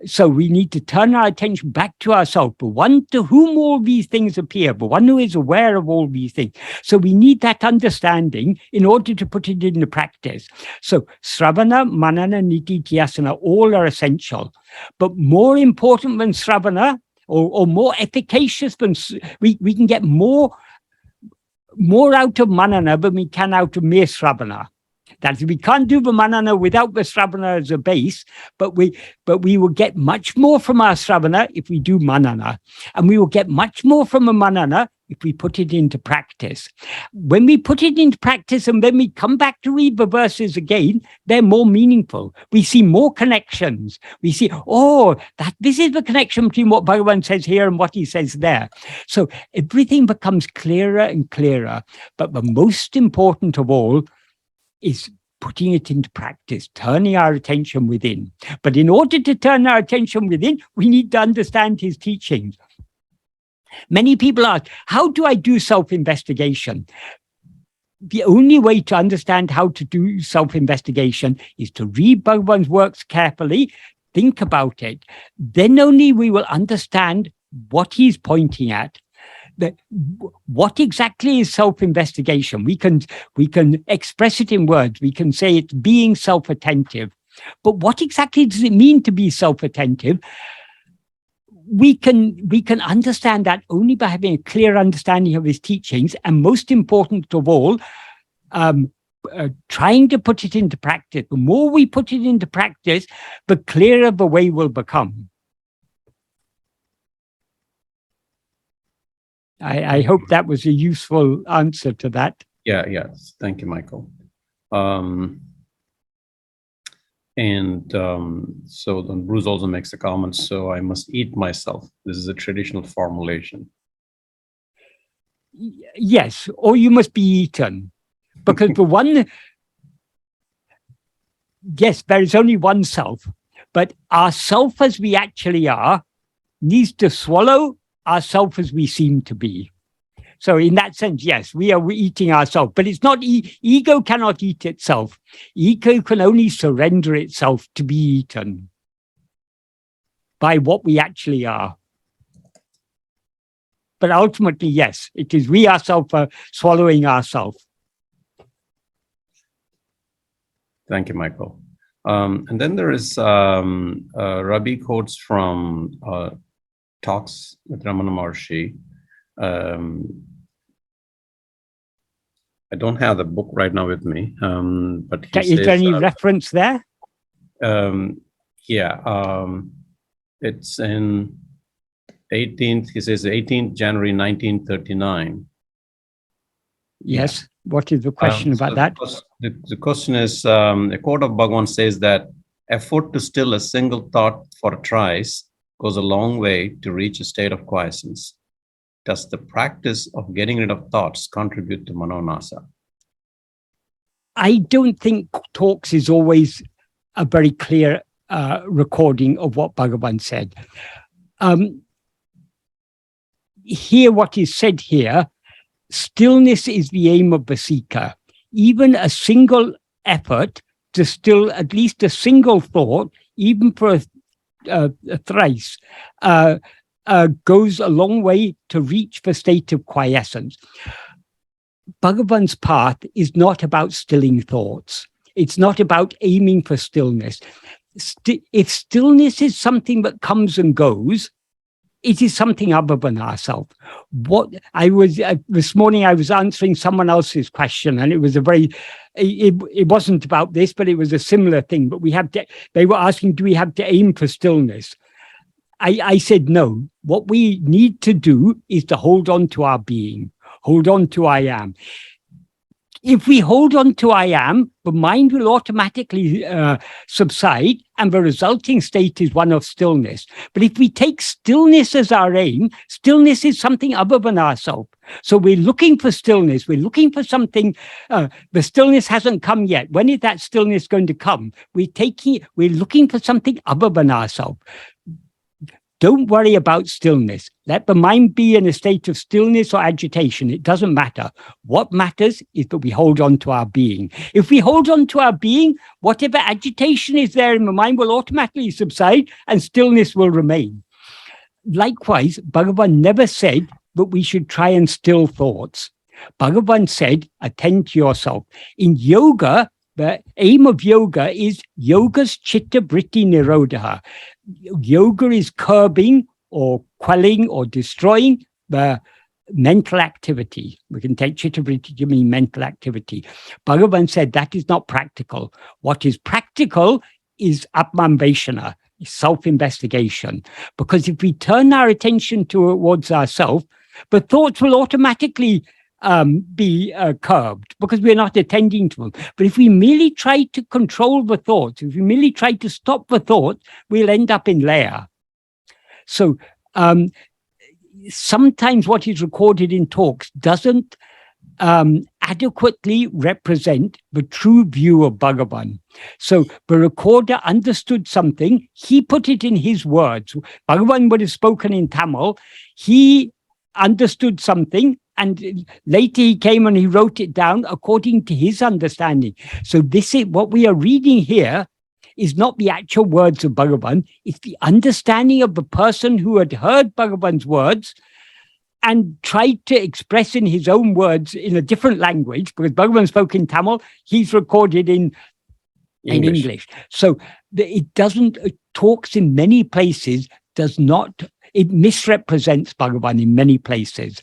So we need to turn our attention back to ourselves, the one to whom all these things appear, the one who is aware of all these things. So we need that understanding in order to put it into practice. So Sravana, Manana, Nididhyasana, all are essential. But more important than Sravana, or more efficacious than, we can get more out of Manana than we can out of mere Sravana. That is, we can't do the Manana without the Sravana as a base, but we will get much more from our Sravana if we do Manana. And we will get much more from a Manana if we put it into practice. When we put it into practice and then we come back to read the verses again, they're more meaningful. We see more connections. We see, this is the connection between what Bhagavan says here and what he says there. So everything becomes clearer and clearer. But the most important of all is putting it into practice, turning our attention within. But in order to turn our attention within, we need to understand his teachings. Many people ask, how do I do self-investigation? The only way to understand how to do self-investigation is to read Bhagavan's works carefully, think about it. Then only we will understand what he's pointing at. What exactly is self-investigation? We can express it in words. We can say it's being self-attentive. But what exactly does it mean to be self-attentive? We can understand that only by having a clear understanding of his teachings, and most important of all, trying to put it into practice. The more we put it into practice, the clearer the way will become. I hope that was a useful answer to that. Yeah, yes. Thank you, Michael. So then Bruce also makes the comment, so I must eat myself. This is a traditional formulation. Yes, or you must be eaten. Because the one, yes, there is only one self, but our self as we actually are needs to swallow our self as we seem to be. So in that sense, yes, we are eating ourselves, but it's not, ego cannot eat itself. Ego can only surrender itself to be eaten by what we actually are. But ultimately, yes, it is we ourselves are swallowing ourselves. Thank you, Michael. And then there is Rabi quotes from talks with Ramana Maharshi. I don't have the book right now with me, but he is there any reference there? It's in 18th, he says 18th January 1939. Yes. Yeah. What is the question about that? The question is, a quote of Bhagavan says that effort to still a single thought for a trice goes a long way to reach a state of quiescence. Does the practice of getting rid of thoughts contribute to manonasa? I don't think talks is always a very clear recording of what Bhagavan said. Here, what is said here, stillness is the aim of the seeker. Even a single effort to still at least a single thought, even for a thrice, goes a long way to reach the state of quiescence. Bhagavan's path is not about stilling thoughts. It's not about aiming for stillness. If stillness is something that comes and goes, it is something other than ourselves. What I was this morning, I was answering someone else's question, and it was it wasn't about this, but it was a similar thing. But they were asking, do we have to aim for stillness? I said no. What we need to do is to hold on to our being, hold on to I am. If we hold on to I am, the mind will automatically subside, and the resulting state is one of stillness. But if we take stillness as our aim, stillness is something other than ourselves. So we're looking for stillness. We're looking for something. The stillness hasn't come yet. When is that stillness going to come? We're looking for something other than ourselves. Don't worry about stillness. Let the mind be in a state of stillness or agitation. It doesn't matter. What matters is that we hold on to our being. If we hold on to our being, whatever agitation is there in the mind will automatically subside and stillness will remain. Likewise, Bhagavan never said that we should try and still thoughts. Bhagavan said, attend to yourself. In yoga, the aim of yoga is yoga's chitta vritti nirodha. Yoga is curbing or quelling or destroying the mental activity. We can take chitta vritti to mean mental activity. Bhagavan said that is not practical. What is practical is atmanveshana, self-investigation. Because if we turn our attention towards ourselves, the thoughts will automatically be curbed because we're not attending to them. But if we merely try to control the thoughts, if we merely try to stop the thought, we'll end up in laya. So sometimes what is recorded in talks doesn't adequately represent the true view of Bhagavan. So the recorder understood something, he put it in his words. Bhagavan would have spoken in Tamil, he understood something, and later he came and he wrote it down according to his understanding. So this is what we are reading here is not the actual words of Bhagavan. It's the understanding of the person who had heard Bhagavan's words and tried to express in his own words in a different language, because Bhagavan spoke in Tamil, he's recorded in English. So it doesn't, talks in many places does not, it misrepresents Bhagavan in many places.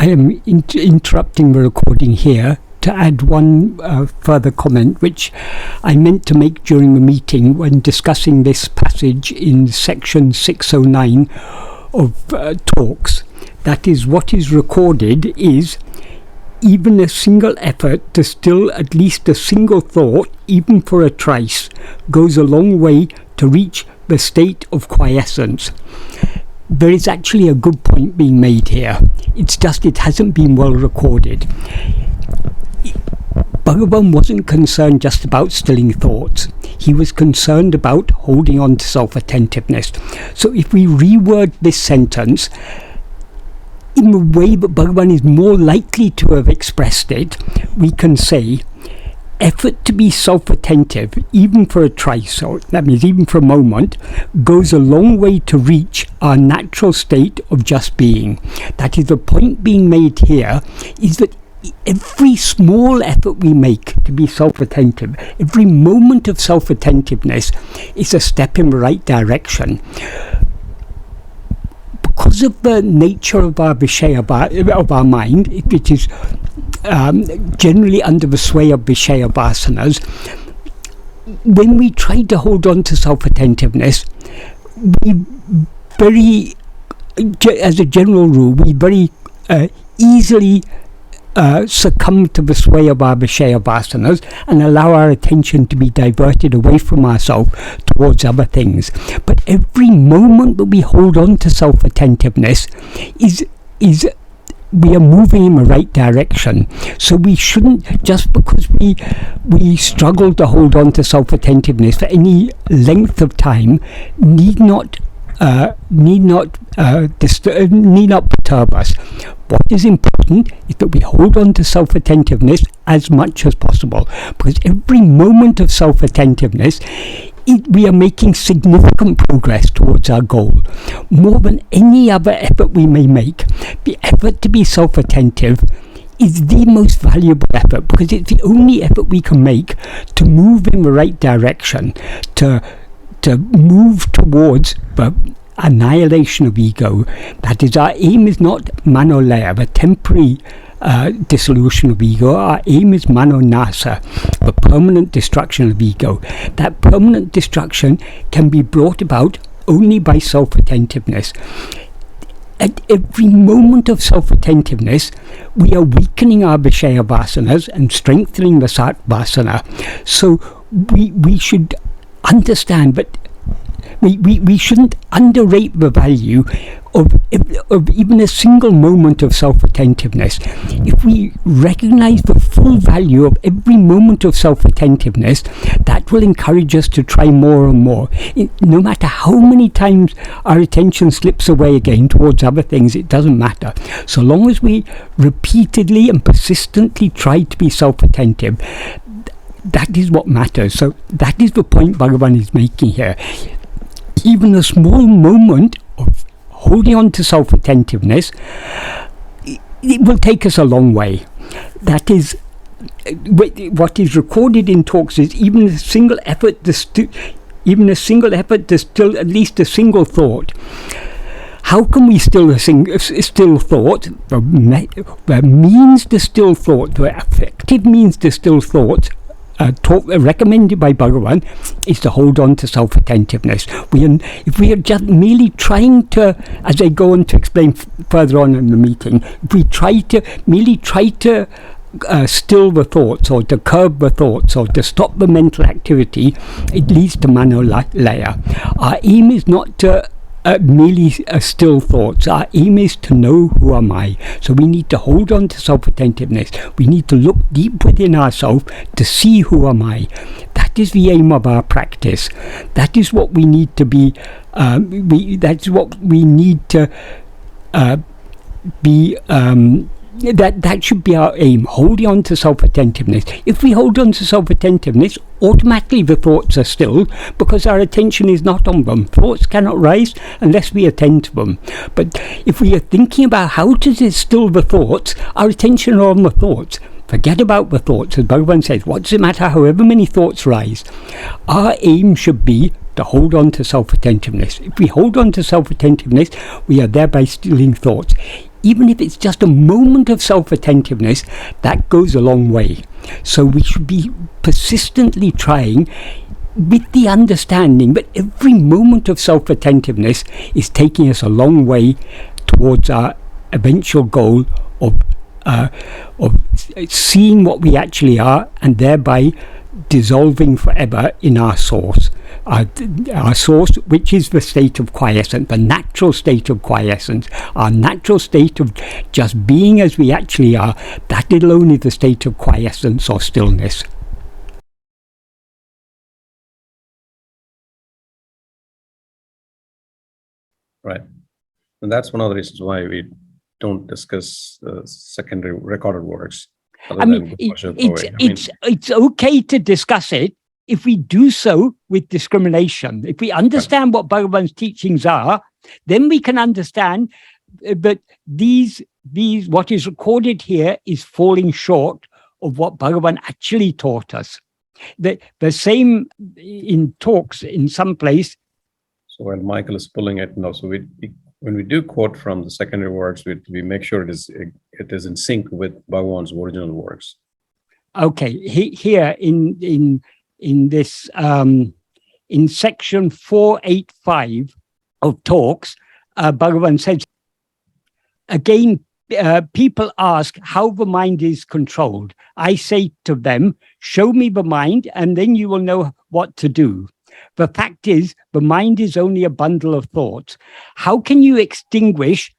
I am interrupting the recording here to add one further comment, which I meant to make during the meeting when discussing this passage in section 609 of talks. That is, what is recorded is even a single effort to still at least a single thought, even for a trice, goes a long way to reach the state of quiescence. There is actually a good point being made here. It's just it hasn't been well recorded. Bhagavan wasn't concerned just about stilling thoughts. He was concerned about holding on to self-attentiveness. So if we reword this sentence in the way that Bhagavan is more likely to have expressed it, we can say, effort to be self-attentive, even for a trice, or that means even for a moment, goes a long way to reach our natural state of just being. That is, the point being made here is that every small effort we make to be self-attentive, every moment of self-attentiveness is a step in the right direction. Because of the nature of our Vishaya, of our mind, which is generally under the sway of Vishaya vasanas, when we try to hold on to self-attentiveness, we very, as a general rule, we very easily succumb to the sway of our Vishaya vasanas and allow our attention to be diverted away from ourselves towards other things. But every moment that we hold on to self-attentiveness is we are moving in the right direction. So we shouldn't, just because we struggle to hold on to self-attentiveness for any length of time, need not perturb us. What is important is that we hold on to self-attentiveness as much as possible, because every moment of self-attentiveness, we are making significant progress towards our goal. More than any other effort we may make, the effort to be self-attentive is the most valuable effort, because it's the only effort we can make to move in the right direction, to move towards the annihilation of ego. That is, our aim is not manolaya, the temporary dissolution of ego. Our aim is manonasa, the permanent destruction of ego. That permanent destruction can be brought about only by self-attentiveness. At every moment of self-attentiveness, we are weakening our Vishaya vasanas and strengthening the Sat vasana. So we should understand that we shouldn't underrate the value of even a single moment of self-attentiveness. If we recognize the full value of every moment of self-attentiveness, that will encourage us to try more and more. No matter how many times our attention slips away again towards other things, it doesn't matter. So long as we repeatedly and persistently try to be self-attentive, that is what matters. So that is the point Bhagavan is making here. Even a small moment of holding on to self-attentiveness, it will take us a long way. That is, what is recorded in talks is even a single effort to still at least a single thought. How can we still still thought? The means to still thought, the effective means to still thought, recommended by Bhagavan, is to hold on to self-attentiveness. If we are just merely trying to, as I go on to explain further on in the meeting, if we merely try to still the thoughts, or to curb the thoughts, or to stop the mental activity, it leads to manolaya. Our aim is not to merely still thoughts. Our aim is to know who am I. So we need to hold on to self-attentiveness. We need to look deep within ourselves to see who am I. That is the aim of our practice. That is what we need to be. That's what we need to be. That should be our aim, holding on to self-attentiveness. If we hold on to self-attentiveness, automatically the thoughts are stilled, because our attention is not on them. Thoughts cannot rise unless we attend to them. But if we are thinking about how to still the thoughts, our attention is on the thoughts. Forget about the thoughts. As Bhagavan says, what does it matter however many thoughts rise? Our aim should be to hold on to self-attentiveness. If we hold on to self-attentiveness, we are thereby stilling thoughts. even if it's just a moment of self-attentiveness, that goes a long way. So we should be persistently trying with the understanding that every moment of self-attentiveness is taking us a long way towards our eventual goal of seeing what we actually are, and thereby dissolving forever in our source. Our source, which is the state of quiescence, the natural state of quiescence, our natural state of just being as we actually are, that alone is the state of quiescence or stillness. Right. And that's one of the reasons why we don't discuss secondary recorded works. I mean, it's okay to discuss it if we do so with discrimination. If we understand what Bhagavan's teachings are, then we can understand that these what is recorded here is falling short of what Bhagavan actually taught us. The same in talks in some place. So while Michael is pulling it now, so when we do quote from the secondary works, we make sure it is in sync with Bhagavan's original works. Okay, here in this in section 485 of talks, Bhagavan says again. People ask how the mind is controlled. I say to them, show me the mind, and then you will know what to do. The fact is, the mind is only a bundle of thoughts. How can you extinguish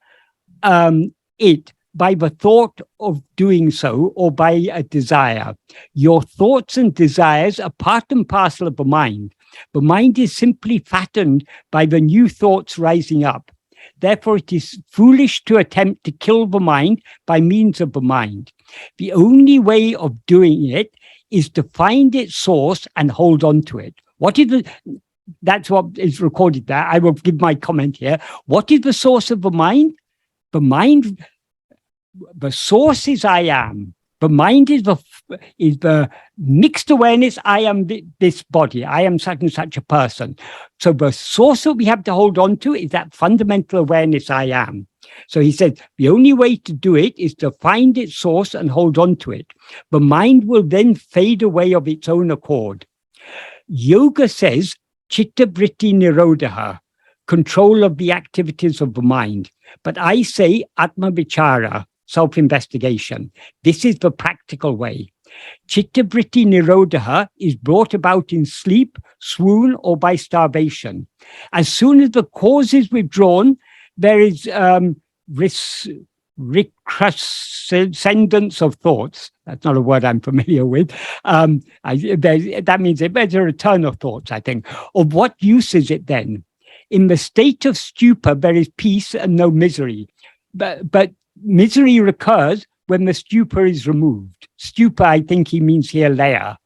it by the thought of doing so, or by a desire? Your thoughts and desires are part and parcel of the mind. The mind is simply fattened by the new thoughts rising up. Therefore, it is foolish to attempt to kill the mind by means of the mind. The only way of doing it is to find its source and hold on to it. That's what is recorded there. I will give my comment here. What is the source of the mind? The source is I am. The mind is the mixed awareness. I am this body. I am such and such a person. So the source that we have to hold on to is that fundamental awareness I am. So he said, the only way to do it is to find its source and hold on to it. The mind will then fade away of its own accord. Yoga says, chitta vritti nirodha, control of the activities of the mind. But I say, atma vichara, self-investigation. This is the practical way. Chitta vritti nirodha is brought about in sleep, swoon, or by starvation. As soon as the cause is withdrawn, there is recrudescence of thoughts. That's not a word I'm familiar with. That means there's a return of thoughts, I think. Of what use is it then? In the state of stupor, there is peace and no misery. But misery recurs when the stupor is removed. Stupor, I think he means here layer.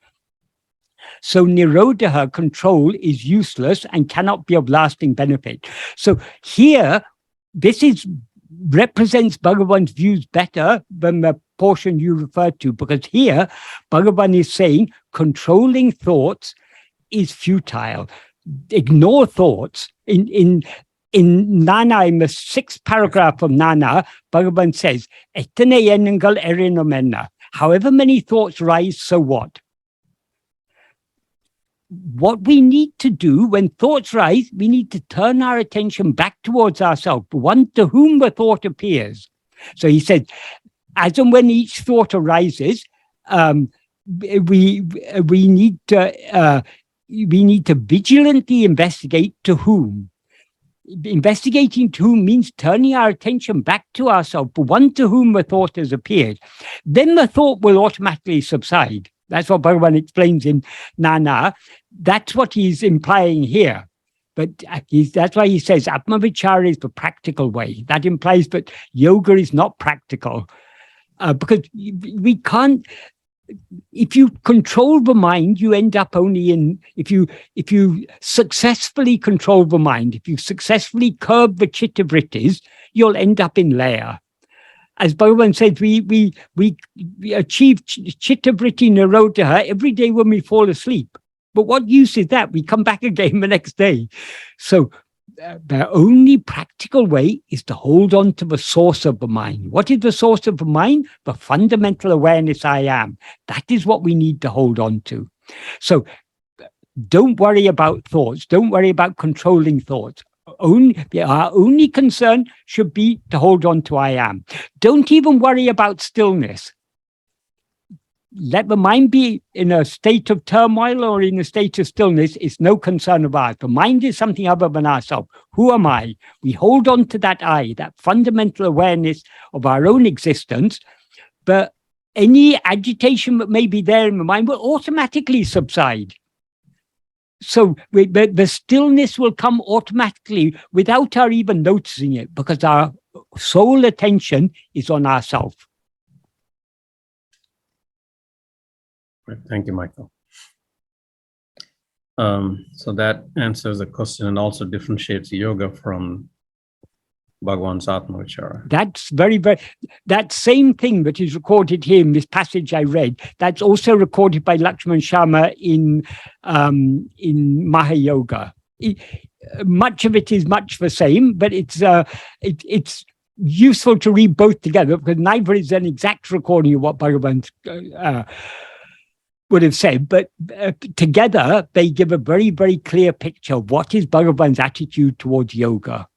So nirodha, control, is useless and cannot be of lasting benefit. So here, this represents Bhagavan's views better than the portion you referred to, because here Bhagavan is saying controlling thoughts is futile. Ignore thoughts. In ṇāyi, in the 6th paragraph of ṇāyi, Bhagavan says, however many thoughts rise, so what? What we need to do when thoughts rise, we need to turn our attention back towards ourselves, the one to whom the thought appears. So he said, as and when each thought arises, we need to vigilantly investigate to whom. Investigating to whom means turning our attention back to ourselves, the one to whom the thought has appeared. Then the thought will automatically subside. That's what Bhagavan explains in ṇāyi. That's what he's implying here. But that's why he says Atma Vichara is the practical way. That implies that yoga is not practical. Because we can't, if you control the mind, you end up only in, if you successfully control the mind, if you successfully curb the chitta vrittis, you'll end up in laya. As Bhagavan said, we achieve chitta vritti nirodha every day when we fall asleep. But what use is that? We come back again the next day. So the only practical way is to hold on to the source of the mind. What is the source of the mind? The fundamental awareness I am. That is what we need to hold on to. So don't worry about thoughts. Don't worry about controlling thoughts. Our only concern should be to hold on to I am. Don't even worry about stillness. Let the mind be in a state of turmoil or in a state of stillness. It's no concern of ours. The mind is something other than ourselves. Who am I? We hold on to that I, that fundamental awareness of our own existence. But any agitation that may be there in the mind will automatically subside. So the stillness will come automatically without our even noticing it, because our sole attention is on ourself. Thank you, Michael. So that answers the question and also differentiates yoga from Bhagavan's Atma Vichara. That's very, that same thing that is recorded here in this passage I read, that's also recorded by Lakshman Sharma in Mahayoga. Much of it is much the same, but it's useful to read both together, because neither is an exact recording of what Bhagavan would have said, but together they give a very, very clear picture of what is Bhagavan's attitude towards yoga.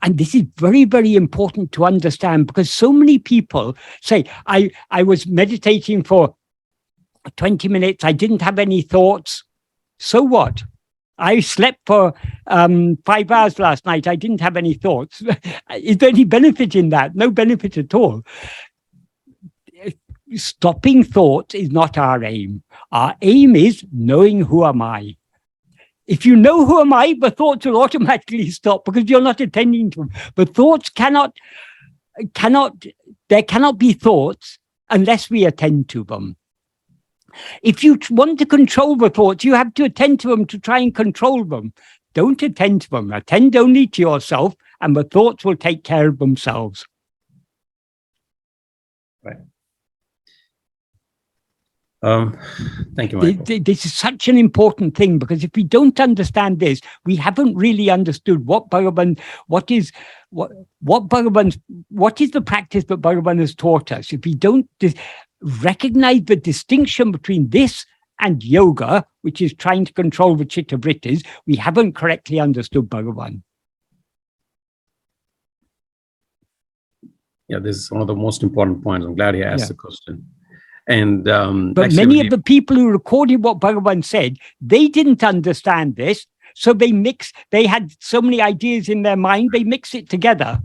And this is very, very important to understand, because so many people say, I was meditating for 20 minutes, I didn't have any thoughts. So what? I slept for 5 hours last night, I didn't have any thoughts. Is there any benefit in that? No benefit at all. Stopping thoughts is not our aim. Our aim is knowing who am I. If you know who am I, the thoughts will automatically stop, because you're not attending to them. But thoughts there cannot be thoughts unless we attend to them. If you want to control the thoughts, you have to attend to them to try and control them. Don't attend to them. Attend only to yourself, and the thoughts will take care of themselves. Right. Thank you, Michael. This is such an important thing, because if we don't understand this, we haven't really understood what is the practice that Bhagavan has taught us. If we don't recognize the distinction between this and yoga, which is trying to control the chitta vrittis, we haven't correctly understood Bhagavan. Yeah, this is one of the most important points. I'm glad you asked the question. And but many of the people who recorded what Bhagavan said, they didn't understand this, so they had so many ideas in their mind, they mix it together.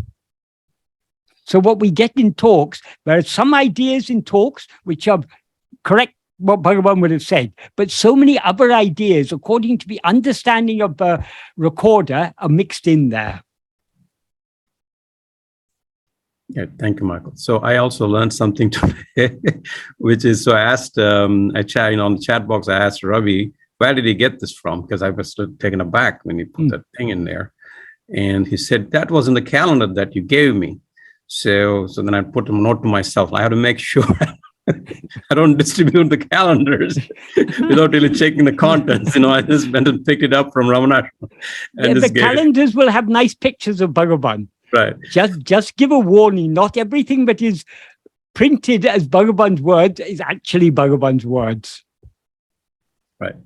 So what we get in talks, there are some ideas in talks which are correct what Bhagavan would have said, but so many other ideas, according to the understanding of the recorder, are mixed in there. Yeah, thank you, Michael. So I also learned something today, which is, so I asked, on the chat box, I asked Ravi, where did he get this from? Because I was taken aback when he put that thing in there. And he said, that was in the calendar that you gave me. So then I put a note to myself, I have to make sure I don't distribute the calendars without really checking the contents. I just went and picked it up from Ramana. And the calendars will have nice pictures of Bhagavan. Right. Just give a warning. Not everything that is printed as Bhagavan's words is actually Bhagavan's words. Right.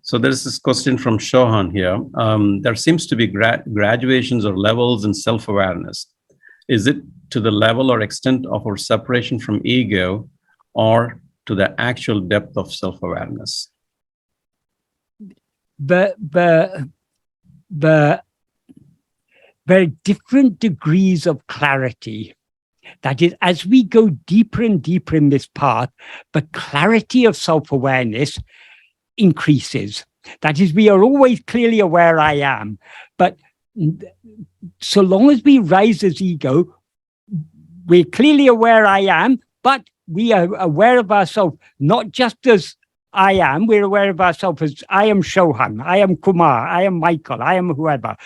So there's this question from Shohan here. There seems to be graduations or levels in self-awareness. Is it to the level or extent of our separation from ego, or to the actual depth of self-awareness? There are different degrees of clarity. That is, as we go deeper and deeper in this path, the clarity of self-awareness increases. That is, we are always clearly aware I am. But so long as we rise as ego, we're clearly aware I am, but we are aware of ourselves not just as I am, we're aware of ourselves as I am Shohan, I am Kumar, I am Michael, I am whoever.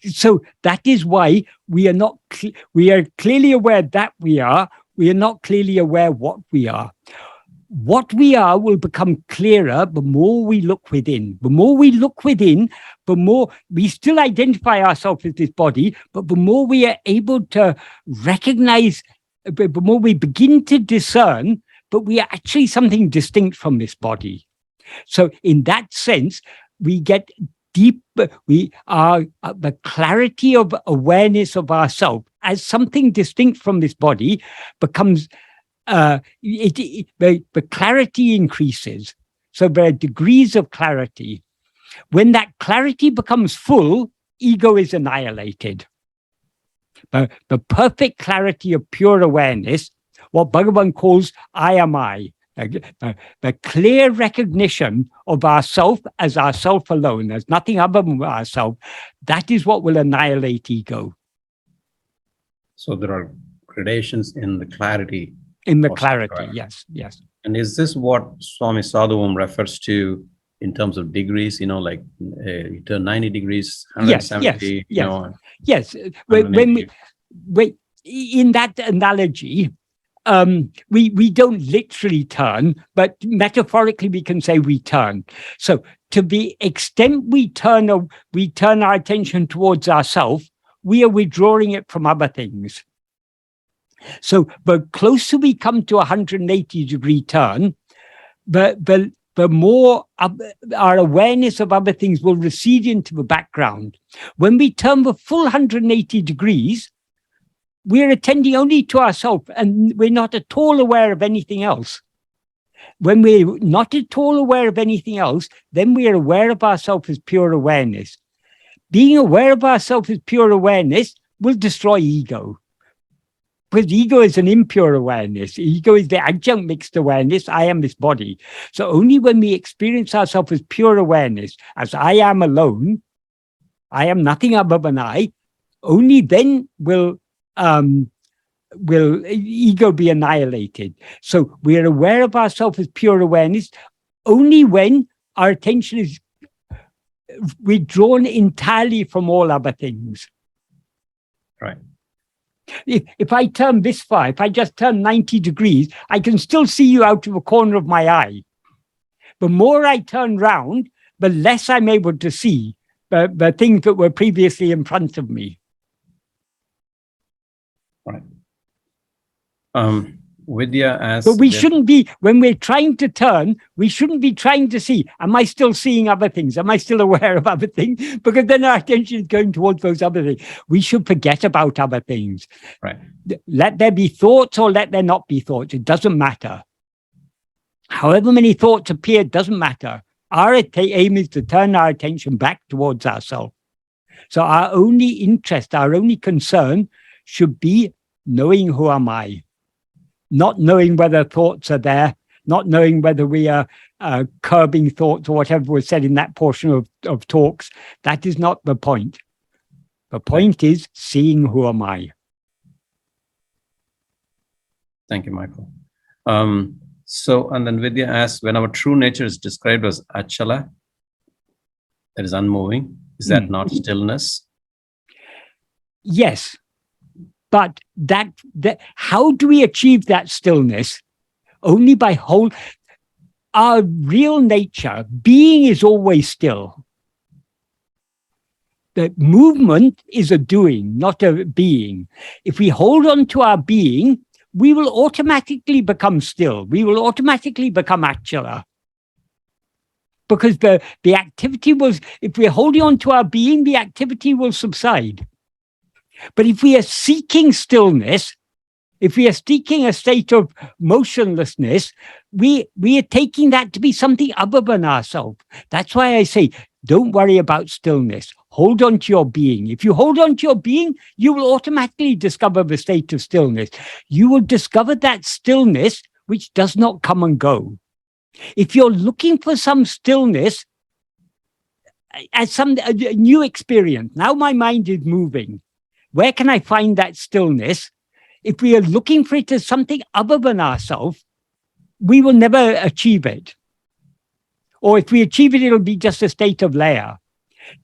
So that is why we are we are clearly aware that we are not clearly aware what we are. what we are will become clearer the more we look within. The more we look within, the more we still identify ourselves as this body, but the more we are able to recognize, the more we begin to discern, but we are actually something distinct from this body. So in that sense, we get deep, we are the clarity of awareness of ourselves as something distinct from this body becomes, the clarity increases. So there are degrees of clarity. When that clarity becomes full, ego is annihilated. The perfect clarity of pure awareness, what Bhagavan calls I am I, the clear recognition of ourself as ourself alone, as nothing other than ourself, that is what will annihilate ego. So there are gradations in the clarity. In the clarity, yes, yes. And is this what Swami Sadhuvam refers to in terms of degrees, like you turn 90 degrees, 170, yes. When we, in that analogy, we don't literally turn, but metaphorically we can say we turn. So to the extent we turn our attention towards ourselves, we are withdrawing it from other things. So the closer we come to 180-degree turn, the more our awareness of other things will recede into the background. When we turn the full 180 degrees, we're attending only to ourselves and we're not at all aware of anything else. When we're not at all aware of anything else, then we are aware of ourselves as pure awareness. Being aware of ourselves as pure awareness will destroy ego. Because ego is an impure awareness. Ego is the adjunct mixed awareness. I am this body. So only when we experience ourselves as pure awareness, as I am alone, I am nothing other than I, only then will ego be annihilated. So we are aware of ourselves as pure awareness only when our attention is withdrawn entirely from all other things. Right. If I turn this far, if I just turn 90 degrees, I can still see you out of the corner of my eye. The more I turn round, the less I'm able to see the things that were previously in front of me. Right. Vidya asks... But we shouldn't be, when we're trying to turn, we shouldn't be trying to see, am I still seeing other things? Am I still aware of other things? Because then our attention is going towards those other things. We should forget about other things. Right. Let there be thoughts or let there not be thoughts. It doesn't matter. However many thoughts appear, it doesn't matter. Our aim is to turn our attention back towards ourselves. So our only interest, our only concern should be knowing who am I. Not knowing whether thoughts are there, not knowing whether we are curbing thoughts or whatever was said in that portion of talks. That is not the point. The point is seeing who am I. Thank you, Michael. And then Vidya asks, when our true nature is described as achala, that is unmoving, is that not stillness? Yes. But that how do we achieve that stillness? Only by our real nature. Being is always still. The movement is a doing, not a being. If we hold on to our being, we will automatically become still. We will automatically become achala. Because the activity was, if we're holding on to our being, the activity will subside. But if we are seeking stillness, if we are seeking a state of motionlessness, we are taking that to be something other than ourselves. That's why I say, don't worry about stillness. Hold on to your being. If you hold on to your being, you will automatically discover the state of stillness. You will discover that stillness which does not come and go. If you're looking for some stillness, as a new experience, now my mind is moving. Where can I find that stillness? If we are looking for it as something other than ourselves, we will never achieve it. Or if we achieve it, it'll be just a state of laya.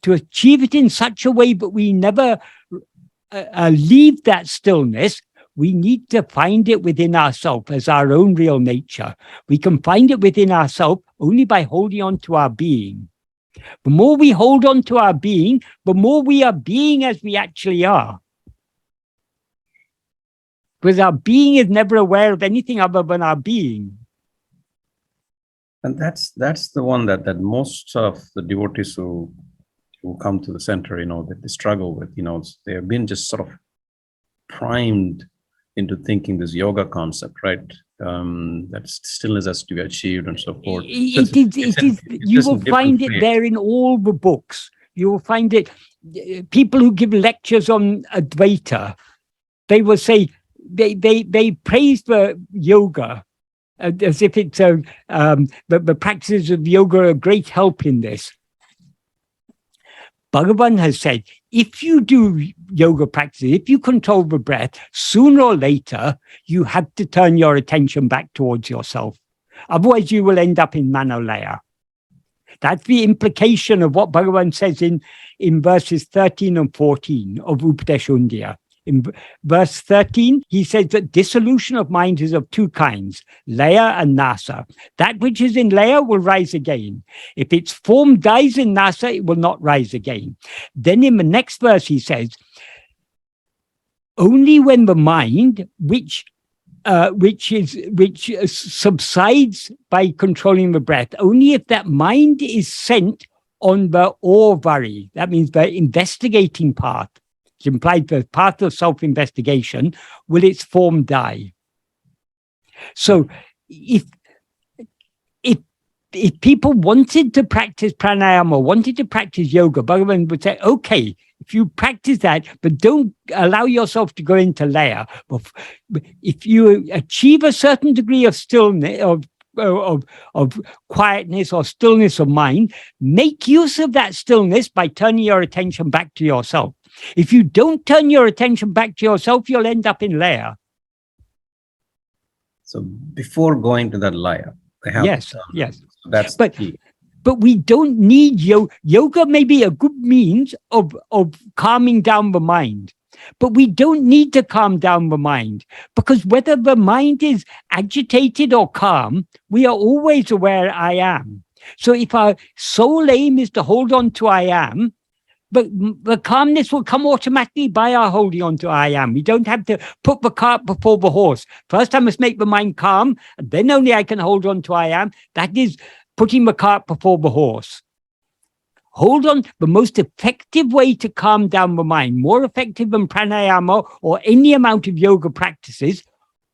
To achieve it in such a way that we never leave that stillness, we need to find it within ourselves as our own real nature. We can find it within ourselves only by holding on to our being. The more we hold on to our being, the more we are being as we actually are. Because our being is never aware of anything other than our being. And that's the one that most of the devotees who come to the center, that they struggle with, they have been just sort of primed into thinking this yoga concept, right? That stillness has to be achieved and so forth. You will find it there in all the books. You will find it, people who give lectures on Advaita, they will say, they praise the yoga as if it's the practices of yoga are a great help in this. Bhagavan has said, if you do yoga practice, if you control the breath, sooner or later, you have to turn your attention back towards yourself. Otherwise, you will end up in manolaya. That's the implication of what Bhagavan says in verses 13 and 14 of Upadeshandaya. In verse 13, he says that dissolution of mind is of two kinds, laya and nasa. That which is in laya will rise again. If its form dies in nasa, it will not rise again. Then in the next verse, he says, only when the mind, which subsides by controlling the breath, only if that mind is sent on the orvari, that means the investigating path, implied the path of self-investigation, will its form die. So if people wanted to practice pranayama, wanted to practice yoga, Bhagavan would say, okay, if you practice that, but don't allow yourself to go into laya. If you achieve a certain degree of stillness, of quietness or stillness of mind, make use of that stillness by turning your attention back to yourself. If you don't turn your attention back to yourself, you'll end up in laya. So before going to that laya, they have yes. That's the key. But we don't need yoga. Yoga may be a good means of calming down the mind. But we don't need to calm down the mind, because whether the mind is agitated or calm, we are always aware I am. So if our sole aim is to hold on to I am, but the calmness will come automatically by our holding on to I am. We don't have to put the cart before the horse. First, I must make the mind calm, and then only I can hold on to I am. That is putting the cart before the horse. Hold on. The most effective way to calm down the mind, more effective than pranayama or any amount of yoga practices,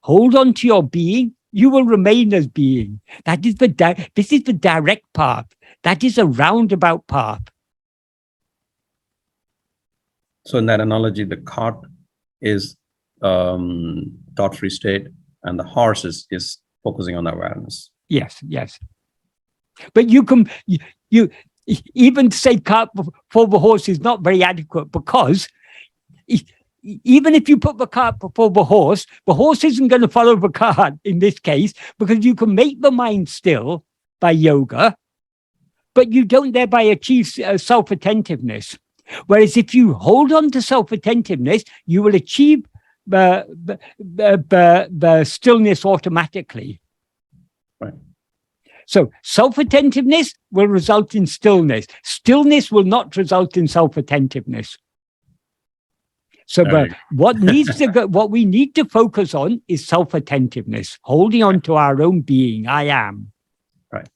hold on to your being. You will remain as being. This is the direct path. That is a roundabout path. So in that analogy, the cart is thought-free state, and the horse is focusing on awareness. Yes. But you even to say cart before the horse is not very adequate, because even if you put the cart before the horse isn't going to follow the cart in this case, because you can make the mind still by yoga, but you don't thereby achieve self-attentiveness. Whereas if you hold on to self-attentiveness, you will achieve the stillness automatically. Right. So self-attentiveness will result in stillness. Stillness will not result in self-attentiveness. So what we need to focus on is self-attentiveness, holding on to our own being, I am. Right.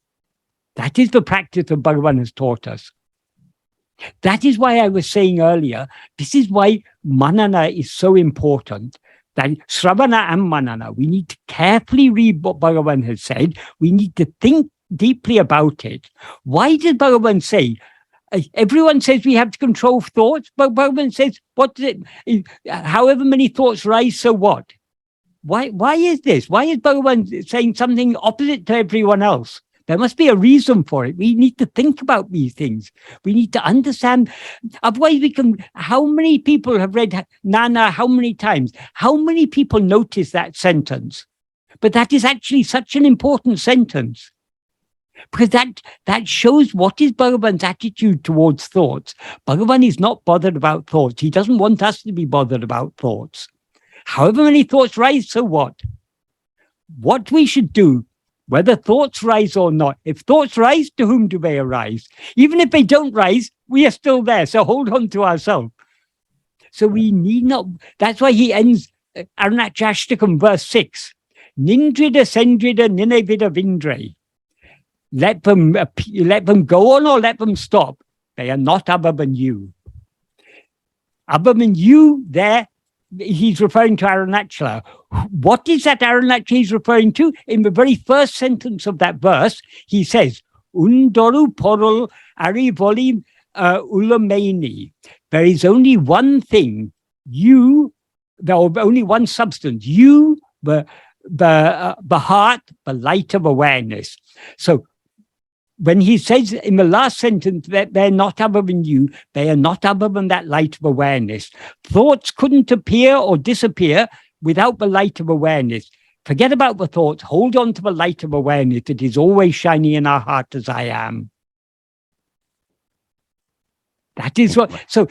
That is the practice that Bhagavan has taught us. That is why I was saying earlier, this is why manana is so important. That Sravana and manana, we need to carefully read what Bhagavan has said. We need to think deeply about it. Why did Bhagavan say? Everyone says we have to control thoughts, but Bhagavan says, what does it? However many thoughts rise, so what? Why is this? Why is Bhagavan saying something opposite to everyone else? There must be a reason for it. We need to think about these things. We need to understand. Otherwise, how many people have read Nana how many times? How many people notice that sentence? But that is actually such an important sentence. Because that shows what is Bhagavan's attitude towards thoughts. Bhagavan is not bothered about thoughts. He doesn't want us to be bothered about thoughts. However many thoughts rise, so what? What we should do, whether thoughts rise or not, if thoughts rise, to whom do they arise? Even if they don't rise, we are still there. So hold on to ourselves. So we need not, that's why he ends Arunachashtakam verse 6. Nindrida sendrida ninevida vindre. Let them go on or let them stop. They are not other than you. Other than you, there, he's referring to Arunachala. What is that Arunachala he's referring to? In the very first sentence of that verse, he says, Undoru porul arivoli ulameni. There is only one thing, there are only one substance, you, the heart, the light of awareness. So when he says in the last sentence that they're not other than you, they are not other than that light of awareness. Thoughts couldn't appear or disappear without the light of awareness. Forget about the thoughts. Hold on to the light of awareness that is always shining in our heart as I am. That is what, so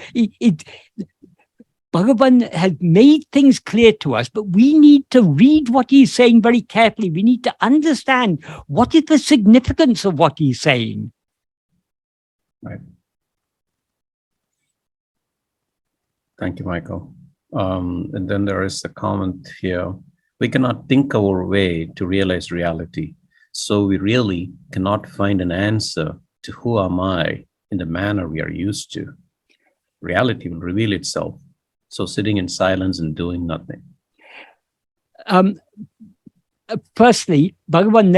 Bhagavan has made things clear to us, but we need to read what he's saying very carefully. We need to understand what is the significance of what he's saying. Right. Thank you, Michael. And then there is a comment here. We cannot think our way to realize reality. So we really cannot find an answer to who am I in the manner we are used to. Reality will reveal itself. So sitting in silence and doing nothing. Firstly, Bhagavan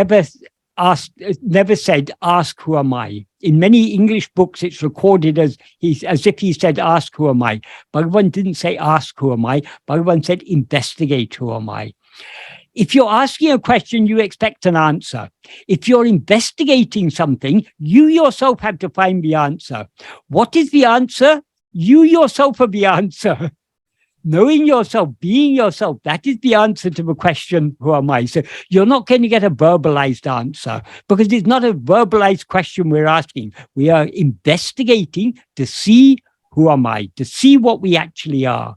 never said, ask who am I. In many English books, it's recorded as if he said, ask who am I. Bhagavan didn't say, ask who am I. Bhagavan said, investigate who am I. If you're asking a question, you expect an answer. If you're investigating something, you yourself have to find the answer. What is the answer? You yourself are the answer. Knowing yourself, being yourself, that is the answer to the question, who am I? So you're not going to get a verbalized answer because it's not a verbalized question we're asking. We are investigating to see who am I, to see what we actually are.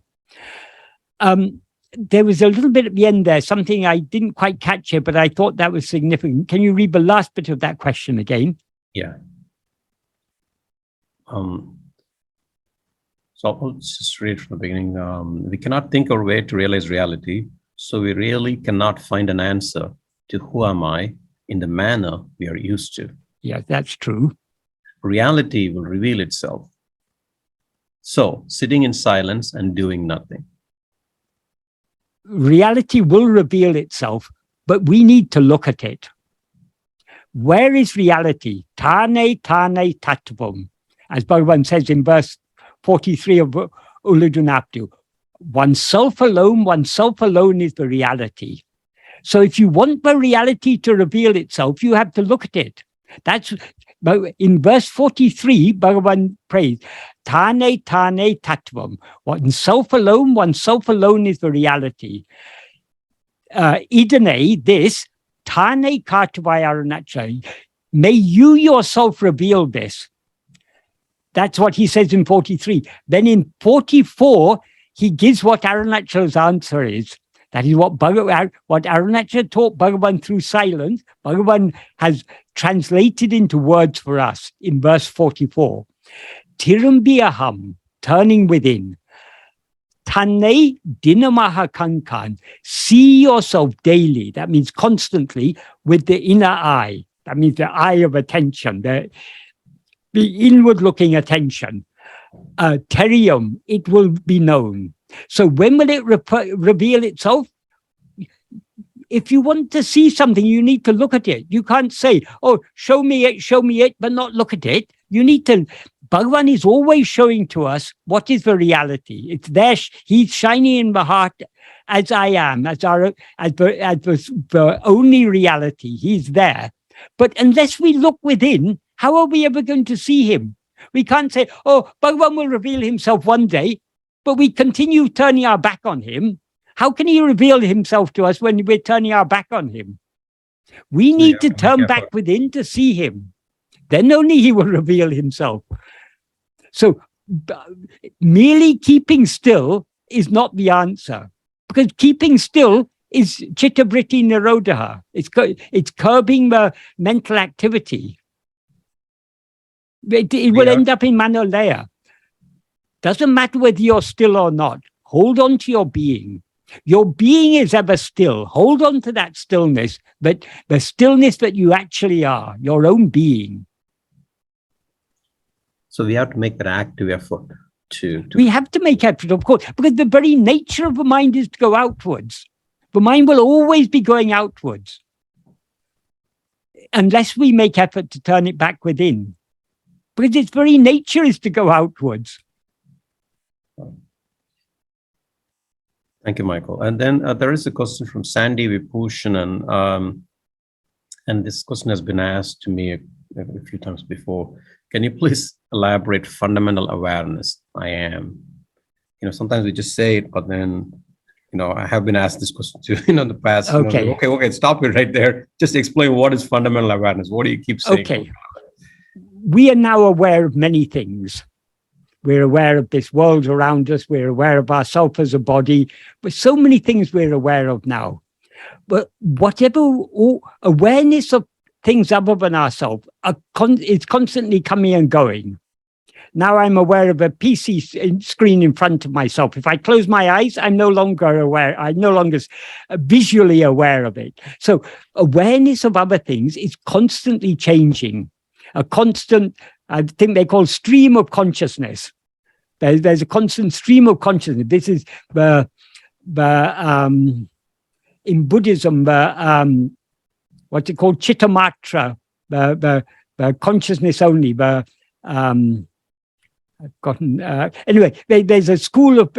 There was a little bit at the end there, something I didn't quite catch here, but I thought that was significant. Can you read the last bit of that question again? Yeah. So I'll just read from the beginning. We cannot think our way to realize reality, so we really cannot find an answer to who am I in the manner we are used to. Yeah, that's true. Reality will reveal itself. So sitting in silence and doing nothing. Reality will reveal itself, but we need to look at it. Where is reality? Tāne tāne tattvam. As Bhagavan says in verse 43 of Uḷḷadu Nāṛpadu. Oneself alone is the reality. So if you want the reality to reveal itself, you have to look at it. That's in verse 43, Bhagavan prays, Tāne tāne tattvam. Oneself alone is the reality. Idane, this, Tāne kātavai arunachala. May you yourself reveal this. That's what he says in 43. Then in 44, he gives what Arunachala's answer is. That is what Arunachala taught Bhagavan through silence. Bhagavan has translated into words for us in verse 44. Tirambiyaham, turning within. Tanne dinamaha kankan, see yourself daily. That means constantly with the inner eye. That means the eye of attention, the inward-looking attention. Terium, it will be known. So when will it reveal itself? If you want to see something, you need to look at it. You can't say, oh, show me it, but not look at it. You need to, Bhagavan is always showing to us what is the reality. It's there, he's shining in the heart as I am, as the only reality. He's there. But unless we look within, how are we ever going to see him? We can't say, oh, Bhagavan will reveal himself one day, but we continue turning our back on him. How can he reveal himself to us when we're turning our back on him? We need to turn back within to see him. Then only he will reveal himself. So merely keeping still is not the answer. Because keeping still is chitta-vritti nirodha. It's curbing the mental activity. It will end up in manolaya. Doesn't matter whether you're still or not. Hold on to your being. Your being is ever still. Hold on to that stillness, but the stillness that you actually are, your own being. So we have to make that active effort to... We have to make effort, of course, because the very nature of the mind is to go outwards. The mind will always be going outwards unless we make effort to turn it back within. Because its very nature is to go outwards. Thank you, Michael. And then there is a question from Sandy Vibhushanan, and this question has been asked to me a few times before. Can you please elaborate fundamental awareness? I am. Sometimes we just say it, but then, I have been asked this question too, in the past. Okay. Okay, stop it right there. Just explain what is fundamental awareness. What do you keep saying? Okay. We are now aware of many things. We're aware of this world around us. We're aware of ourselves as a body. But so many things we're aware of now. But whatever awareness of things other than ourselves is constantly coming and going. Now I'm aware of a PC screen in front of myself. If I close my eyes, I'm no longer aware. I'm no longer visually aware of it. So awareness of other things is constantly changing. A constant, I think they call stream of consciousness. There's a constant stream of consciousness. This is in Buddhism, what's it called? Chittamatra, the consciousness only. I've gotten anyway. There's a school of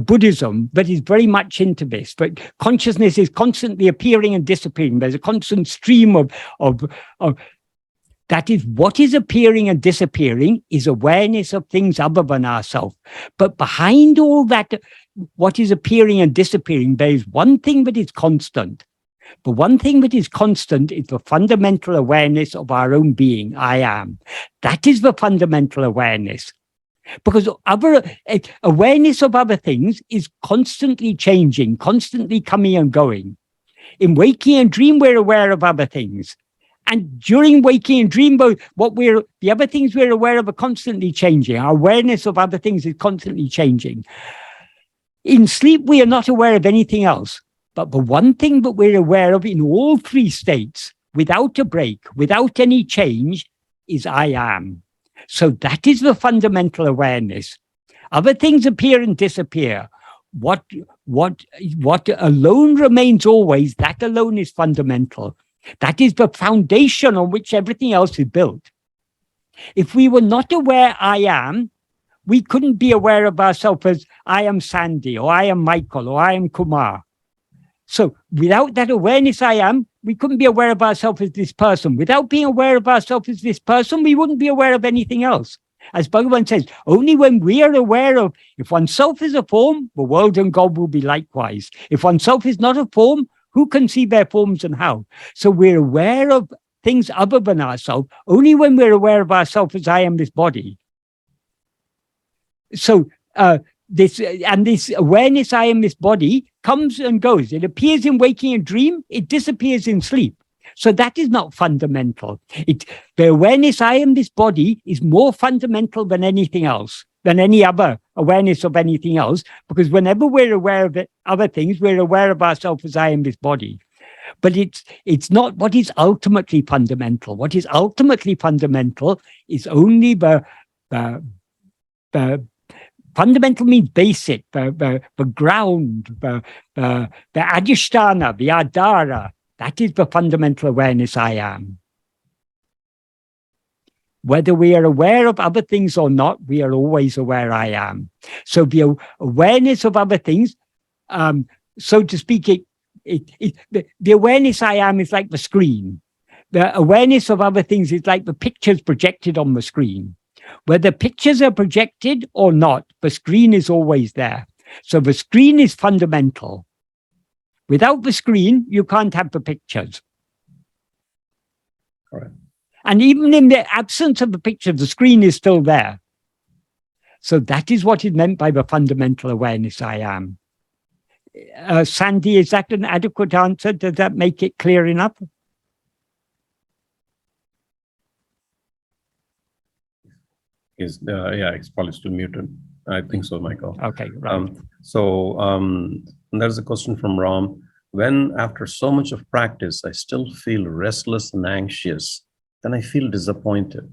Buddhism that is very much into this. But consciousness is constantly appearing and disappearing. There's a constant stream of that is what is appearing and disappearing is awareness of things other than ourselves. But behind all that, what is appearing and disappearing, there is one thing that is constant. The one thing that is constant is the fundamental awareness of our own being, I am. That is the fundamental awareness. Because awareness of other things is constantly changing, constantly coming and going. In waking and dream, we're aware of other things. And during waking and dream, the other things we're aware of are constantly changing. Our awareness of other things is constantly changing. In sleep, we are not aware of anything else. But the one thing that we're aware of in all three states, without a break, without any change, is I am. So that is the fundamental awareness. Other things appear and disappear. What alone remains always, that alone is fundamental. That is the foundation on which everything else is built. If we were not aware I am, we couldn't be aware of ourselves as I am Sandy, or I am Michael, or I am Kumar. So without that awareness I am, we couldn't be aware of ourselves as this person. Without being aware of ourselves as this person, we wouldn't be aware of anything else. As Bhagavan says, only when we are aware of, if oneself is a form, the world and God will be likewise. If oneself is not a form, who can see their forms and how? So we're aware of things other than ourselves, only when we're aware of ourselves as I am this body. So this awareness I am this body comes and goes. It appears in waking and dream, it disappears in sleep. So that is not fundamental. The awareness I am this body is more fundamental than anything else, than any other awareness of anything else, because whenever we're aware of other things, we're aware of ourselves as I am this body. But it's not what is ultimately fundamental. What is ultimately fundamental is only the fundamental means basic, the ground, the adhisthana, the adhara. That is the fundamental awareness I am. Whether we are aware of other things or not, we are always aware I am. So the awareness of other things, so to speak, the awareness I am is like the screen. The awareness of other things is like the pictures projected on the screen. Whether pictures are projected or not, the screen is always there. So the screen is fundamental. Without the screen, you can't have the pictures. Correct. And even in the absence of the picture, the screen is still there. So that is what is meant by the fundamental awareness I am. Sandy, is that an adequate answer? Does that make it clear enough? Yeah, it's probably still muted. I think so, Michael. Okay, right. There's a question from Ram. When after so much of practice, I still feel restless and anxious, then I feel disappointed.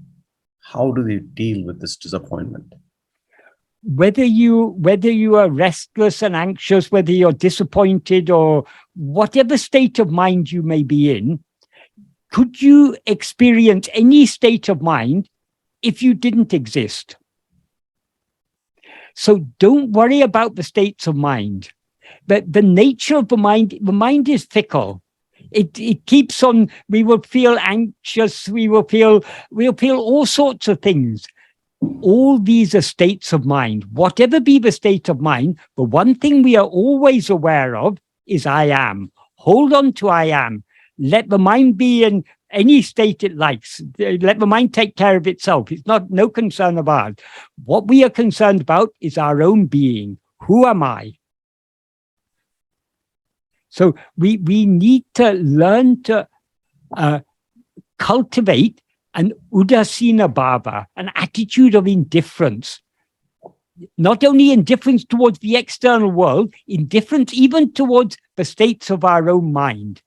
How do we deal with this disappointment? Whether you are restless and anxious, whether you're disappointed, or whatever state of mind you may be in, could you experience any state of mind if you didn't exist? So don't worry about the states of mind. But the nature of the mind is fickle. It keeps on. We will feel anxious. We'll feel all sorts of things. All these are states of mind. Whatever be the state of mind, the one thing we are always aware of is I am. Hold on to I am. Let the mind be in any state it likes. Let the mind take care of itself. It's no concern of ours. What we are concerned about is our own being. Who am I? So we need to learn to cultivate an udasina bhava, an attitude of indifference. Not only indifference towards the external world, indifference even towards the states of our own mind.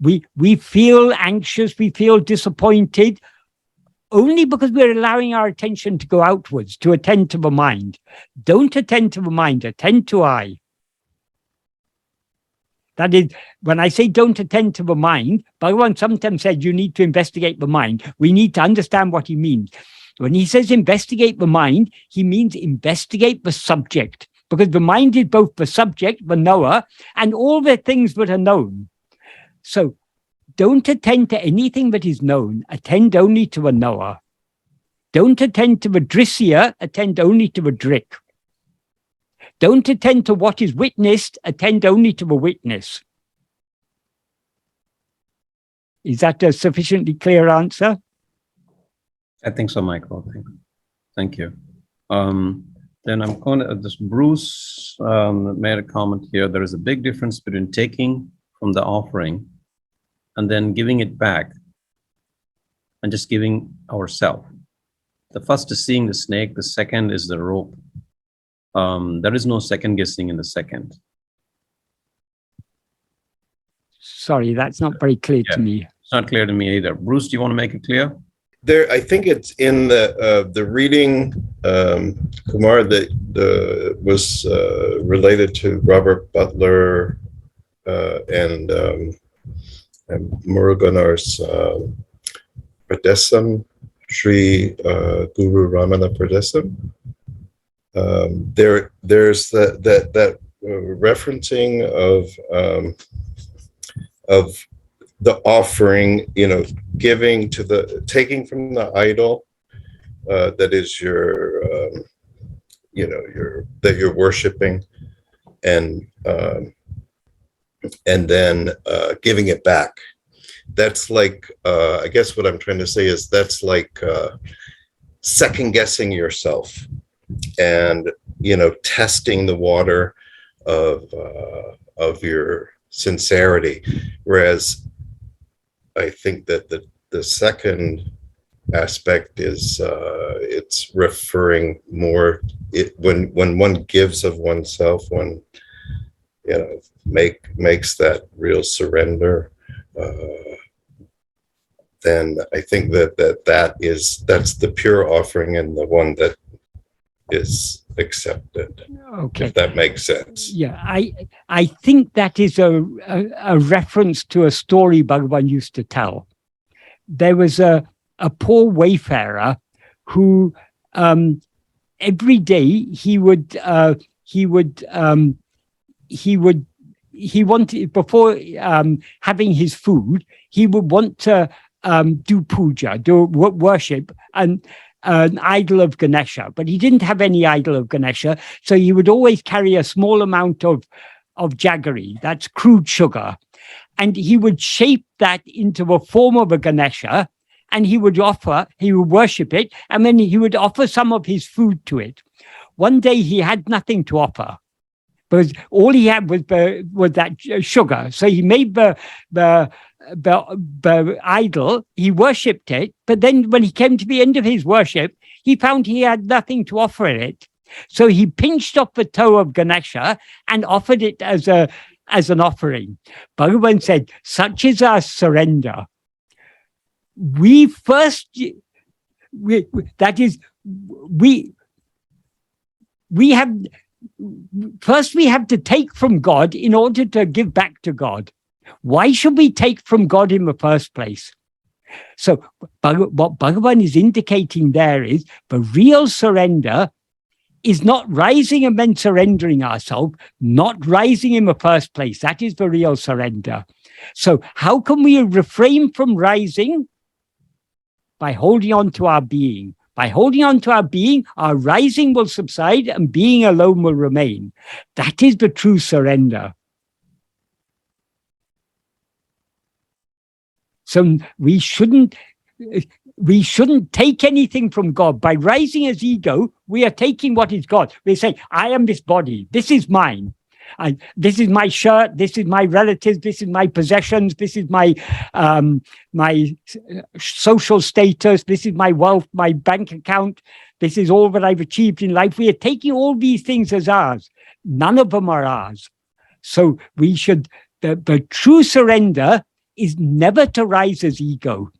We feel anxious, we feel disappointed, only because we're allowing our attention to go outwards, to attend to the mind. Don't attend to the mind, attend to I. That is, when I say don't attend to the mind, Bhagavan sometimes said you need to investigate the mind. We need to understand what he means. When he says investigate the mind, he means investigate the subject, because the mind is both the subject, the knower, and all the things that are known. So don't attend to anything that is known, attend only to the knower. Don't attend to the drishya, attend only to the drik. Don't attend to what is witnessed, attend only to the witness. Is that a sufficiently clear answer? I think so, Michael. Thank you. Then I'm going to, this Bruce made a comment here. There is a big difference between taking from the offering and then giving it back and just giving ourselves. The first is seeing the snake. The second is the rope. There is no second guessing in the second. Sorry, that's not very clear to me. It's not clear to me either. Bruce, do you want to make it clear? There, I think it's in the reading, Kumar, that was related to Robert Butler and Muruganar's Padacchēdam, Sri Guru Ramana Padacchēdam. There's that referencing of the offering, giving to taking from the idol that is that you're worshiping, and then giving it back. That's like, I guess what I'm trying to say is that's like second guessing yourself and, testing the water of your sincerity. Whereas I think that the second aspect is it's referring more when one gives of oneself, one makes that real surrender, then I think that's the pure offering and the one that is accepted. Okay, if that makes sense. Yeah, I think that is a reference to a story Bhagavan used to tell. There was a poor wayfarer who every day he wanted, before having his food, he would want to do puja, do worship, and an idol of Ganesha, but he didn't have any idol of Ganesha, so he would always carry a small amount of jaggery, that's crude sugar, and he would shape that into a form of a Ganesha, and he would worship it, and then he would offer some of his food to it. One day he had nothing to offer, because all he had was that sugar. So he made the idol, he worshipped it, but then when he came to the end of his worship, he found he had nothing to offer it. So he pinched off the toe of Ganesha and offered it as an offering. Bhagavan said, such is our surrender. We have to take from God in order to give back to God. Why should we take from God in the first place? So what Bhagavan is indicating there is the real surrender is not rising and then surrendering ourselves, not rising in the first place. That is the real surrender. So how can we refrain from rising? By holding on to our being. By holding on to our being, our rising will subside and being alone will remain. That is the true surrender. So we shouldn't take anything from God. By rising as ego, we are taking what is God. We say, I am this body. This is mine. This is my shirt. This is my relatives. This is my possessions. This is my social status. This is my wealth, my bank account. This is all that I've achieved in life. We are taking all these things as ours. None of them are ours. So we should, the true surrender is never to rise as ego.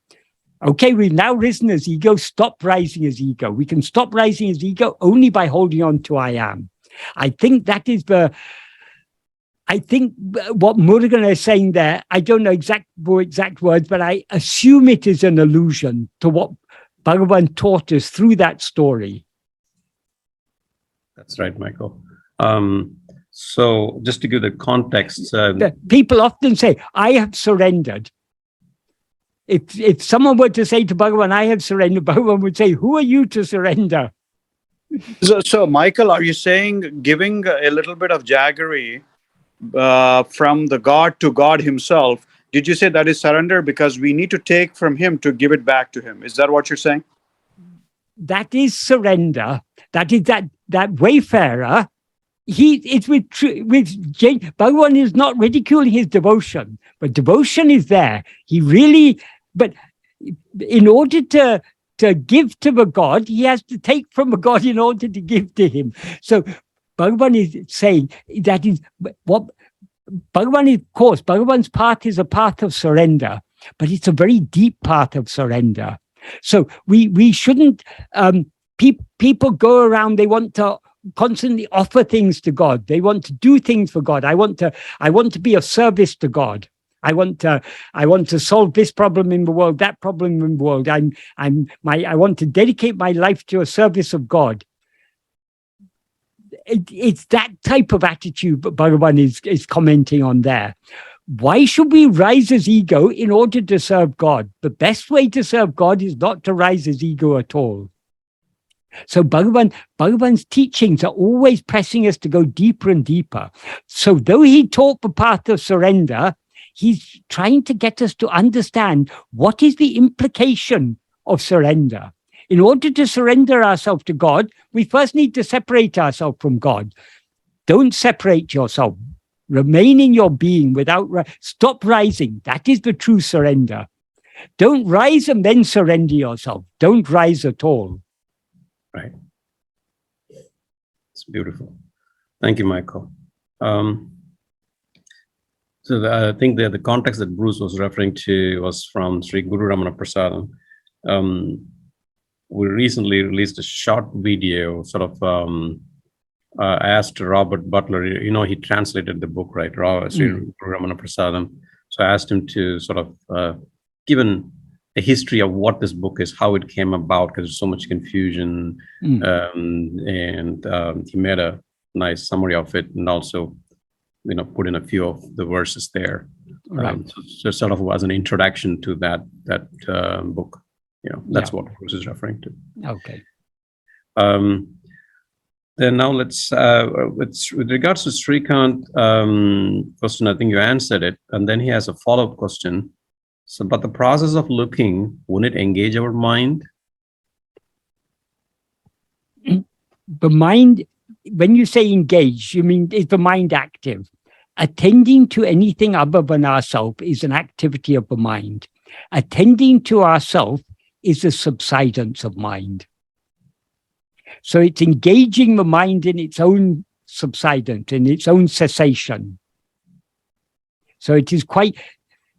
Okay, we've now risen as ego. Stop rising as ego. We can stop rising as ego only by holding on to I am. I think that is what Murugan is saying there. I don't know exact words, but I assume it is an allusion to what Bhagavan taught us through that story. That's right, Michael. So just to give the context. People often say, I have surrendered. If someone were to say to Bhagavan, I have surrendered, Bhagavan would say, who are you to surrender? So Michael, are you saying giving a little bit of jaggery from the God to God himself, did you say that is surrender? Because we need to take from him to give it back to him. Is that what you're saying? That is surrender. That is that wayfarer. Bhagavan is not ridiculing his devotion, but devotion is there. But in order to give to the God, he has to take from the God in order to give to him. So Bhagavan is saying that is what Bhagavan is, of course, Bhagavan's path is a path of surrender, but it's a very deep path of surrender. So we shouldn't, people go around, they want to constantly offer things to God. They want to do things for God. I want to be of service to God. I want to solve this problem in the world, that problem in the world. I want to dedicate my life to a service of God. It's that type of attitude that Bhagavan is commenting on there. Why should we rise as ego in order to serve God? The best way to serve God is not to rise as ego at all. So Bhagavan's teachings are always pressing us to go deeper and deeper. So though he taught the path of surrender, he's trying to get us to understand what is the implication of surrender. In order to surrender ourselves to God, we first need to separate ourselves from God. Don't separate yourself. Remain in your being stop rising. That is the true surrender. Don't rise and then surrender yourself. Don't rise at all. Right. It's beautiful. Thank you, Michael. So I think the context that Bruce was referring to was from Sri Guru Ramana Prasadam. We recently released a short video, sort of asked Robert Butler, he translated the book, right? Sri Guru Ramana Prasadam. So I asked him to sort of given a history of what this book is, how it came about, because there's so much confusion. And he made a nice summary of it, and also, put in a few of the verses there. Right. So sort of was an introduction to that book. That's what Bruce is referring to. Okay. Then now let's, with regards to Srikant question, I think you answered it. And then he has a follow-up question. So, but the process of looking, won't it engage our mind? The mind, when you say engage, you mean is the mind active? Attending to anything other than ourself is an activity of the mind. Attending to ourself is a subsidence of mind. So it's engaging the mind in its own subsidence, in its own cessation. So it is quite,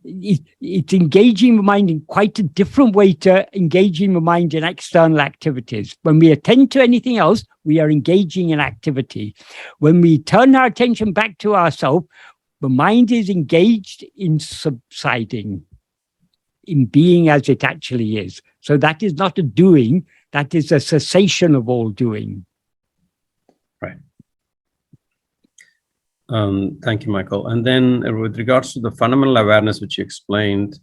it's engaging the mind in quite a different way to engaging the mind in external activities. When we attend to anything else, we are engaging in activity. When we turn our attention back to ourselves, the mind is engaged in subsiding, in being as it actually is. So that is not a doing, that is a cessation of all doing. Right. Thank you, Michael. And then with regards to the fundamental awareness, which you explained,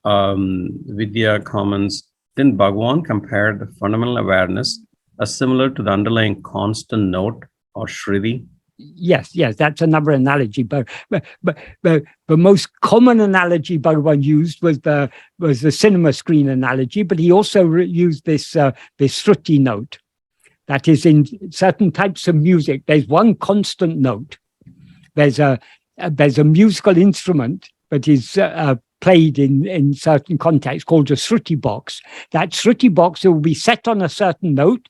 Vidya comments, didn't Bhagavan compare the fundamental awareness as similar to the underlying constant note or Shruti? Yes, that's another analogy. But the most common analogy Bhagavan used was the cinema screen analogy, but he also used this Shruti note. That is, in certain types of music, there's one constant note. There's a musical instrument that is played in certain contexts called a Shruti box. That Shruti box will be set on a certain note,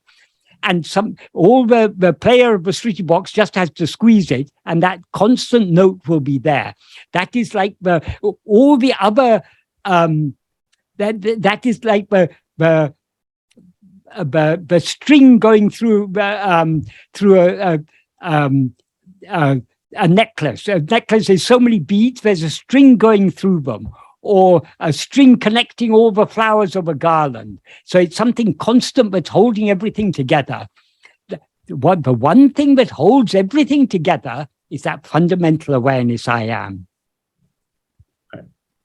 and the player of the Shruti box just has to squeeze it, and that constant note will be there. That is like all the other. That is like the string going through a necklace. A necklace is so many beads, there's a string going through them, or a string connecting all the flowers of a garland. So it's something constant that's holding everything together. The one thing that holds everything together is that fundamental awareness I am.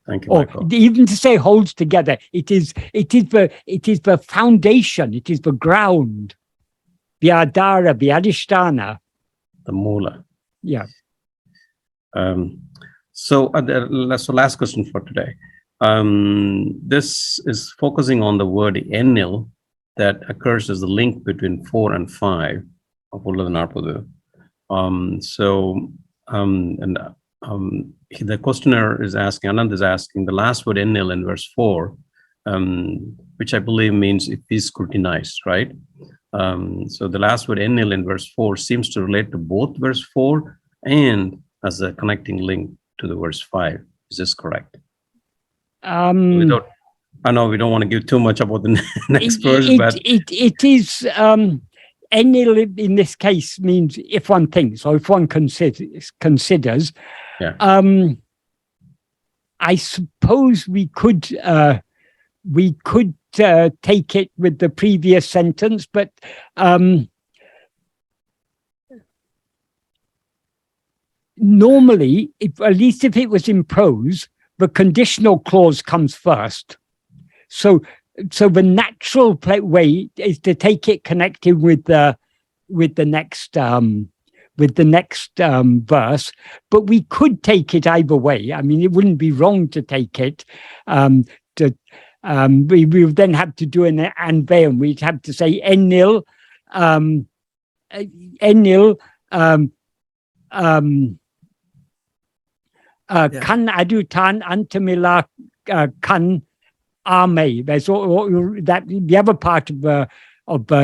Thank you, Or Michael. even to say holds together, it is the foundation, it is the ground, the adhara, the adhisthana. The mula. Yeah. So last question for today. This is focusing on the word ṇil that occurs as the link between 4 and 5 of Uḷḷadu Nāṛpadu. The questioner is asking, Anand is asking, the last word ṇil in verse 4, which I believe means if he's scrutinized, right? So the last word ṇil in verse 4 seems to relate to both verse 4 and as a connecting link to the verse 5. Is this correct? I know we don't want to give too much about the next verse, but it is ṇil in this case means if one thinks or if one considers. Yeah. I suppose we could take it with the previous sentence, but normally, at least if it was in prose, the conditional clause comes first. So the natural way is to take it connected with the next verse, but we could take it either way. I mean, it wouldn't be wrong to take it. We would then have to do an anvam. We'd have to say ṇil, kaṇṇadutā antam-ilā kaṇ. There's all that. The other part of the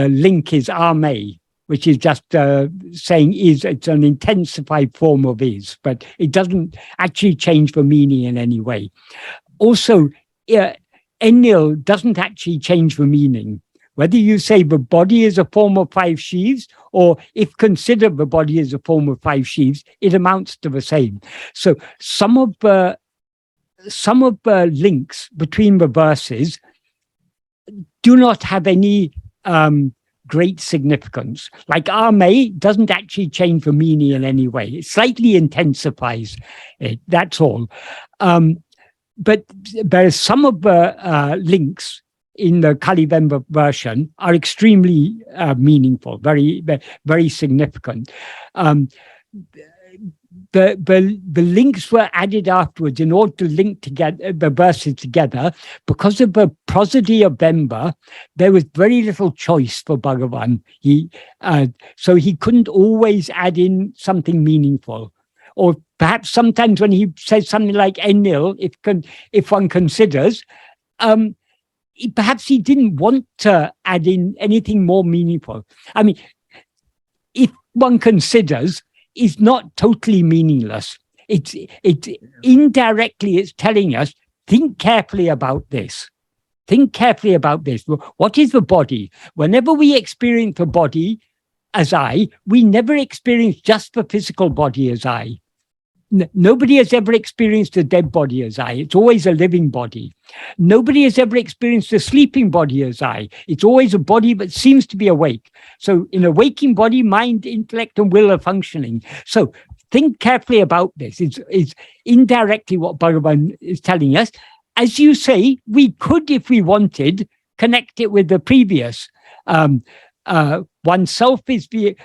link is āme, which is just saying is. It's an intensified form of is, but it doesn't actually change the meaning in any way. Also, ṇil doesn't actually change the meaning. Whether you say the body is a form of 5 sheaves, or if consider the body is a form of 5 sheaves, it amounts to the same. So some of the links between the verses do not have any great significance. Like āme doesn't actually change the meaning in any way. It slightly intensifies it, that's all. But there's some of the links in the Kalivemba version are extremely meaningful, very, very significant. the links were added afterwards in order to link together the verses together. Because of the prosody of Bemba, there was very little choice for Bhagavan. So he couldn't always add in something meaningful. Or perhaps sometimes when he says something like enil, if one considers, perhaps he didn't want to add in anything more meaningful. I mean, if one considers, is not totally meaningless. It's indirectly, it's telling us, think carefully about this. Think carefully about this. What is the body? Whenever we experience the body as I, we never experience just the physical body as I. Nobody has ever experienced a dead body as I. It's always a living body. Nobody has ever experienced a sleeping body as I. It's always a body that seems to be awake. So in a waking body, mind, intellect, and will are functioning. So think carefully about this. It's indirectly what Bhagavan is telling us. As you say, we could, if we wanted, connect it with the previous. Oneself is the...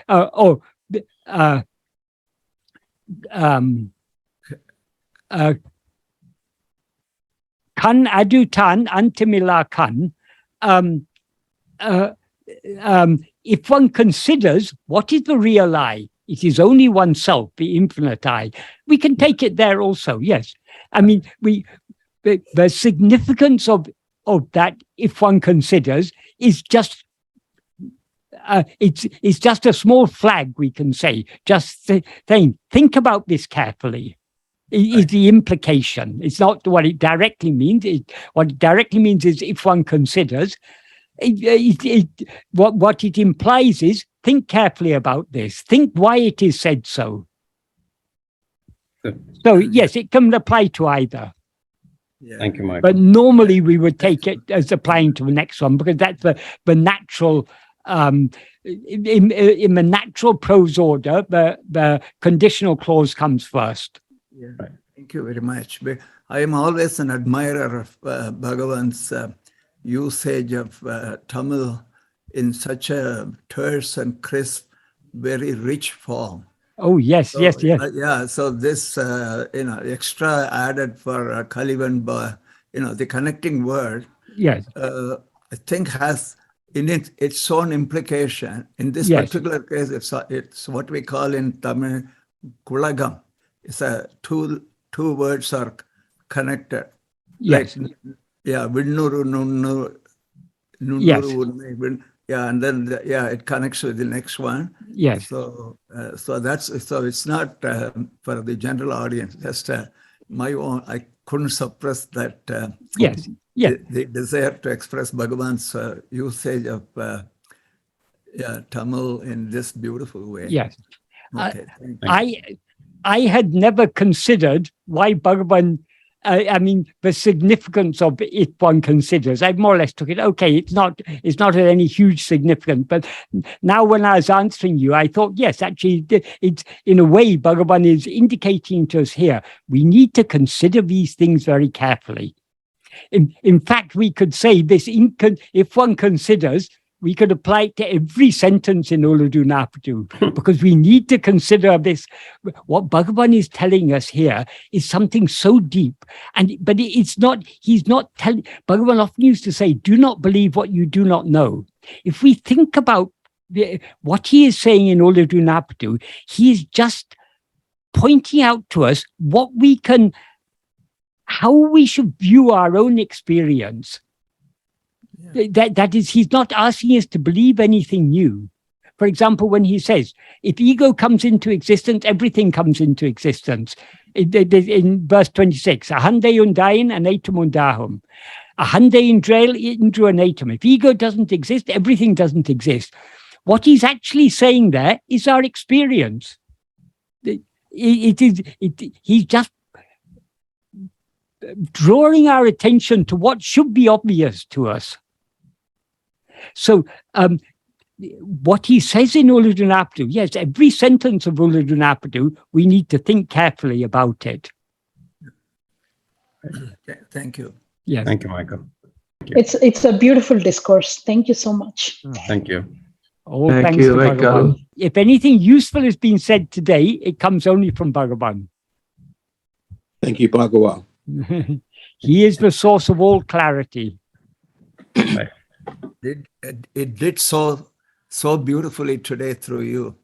kaṇṇadutā antam-ilā if one considers what is the real I, it is only oneself, the infinite I. We can take it there also, yes. I mean, the significance of that, if one considers, is just it's just a small flag, we can say. Just saying, think about this carefully. Is the implication. It's not what it directly means. What it directly means is if one considers, what it implies is think carefully about this. Think why it is said so. So yes, it can apply to either. Yeah. Thank you, Michael. But normally we would take it as applying to the next one because that's the natural. In the natural prose order, the conditional clause comes first. Yeah, right. Thank you very much. I am always an admirer of Bhagavan's usage of Tamil in such a terse and crisp, very rich form. Oh, yes, so, yes. Yeah, so this, extra added for Kalivan, the connecting word, yes, I think has in it its own implication. In this particular case, it's what we call in Tamil, kulagam. It's two words are connected. Yes. Like, yeah, vinnuru, nunnu, and then it connects with the next one. Yes. So it's not for the general audience. Just my own. I couldn't suppress that. Yes. The desire to express Bhagavan's usage of Tamil in this beautiful way. Yes. Okay. I had never considered why Bhagavan, the significance of if one considers. I more or less took it, okay, it's not of any huge significance. But now when I was answering you, I thought, yes, actually, it's in a way, Bhagavan is indicating to us here, we need to consider these things very carefully. In fact, we could say this, if one considers, we could apply it to every sentence in Uڵḷadu Nāṛpadu, because we need to consider this. What Bhagavan is telling us here is something so deep. But it's not, he's not telling, Bhagavan often used to say, do not believe what you do not know. If we think about what he is saying in Uڵḷadu Nāṛpadu, he is just pointing out to us how we should view our own experience. That is, he's not asking us to believe anything new. For example, when he says, if ego comes into existence, everything comes into existence. In verse 26, ahande undāyiṉ anatam undāhum. Ahande indru anatam. If ego doesn't exist, everything doesn't exist. What he's actually saying there is our experience. He's just drawing our attention to what should be obvious to us. So what he says in Uڵḷadu Nāṛpadu, yes, every sentence of Uڵḷadu Nāṛpadu, we need to think carefully about it. Thank you. Yes. Thank you, Michael. Thank you. It's a beautiful discourse. Thank you so much. Thank you. All Thank thanks you, to Michael. Bhagavan. if anything useful has been said today, it comes only from Bhagavan. Thank you, Bhagavan. He is the source of all clarity. It did so beautifully today through you.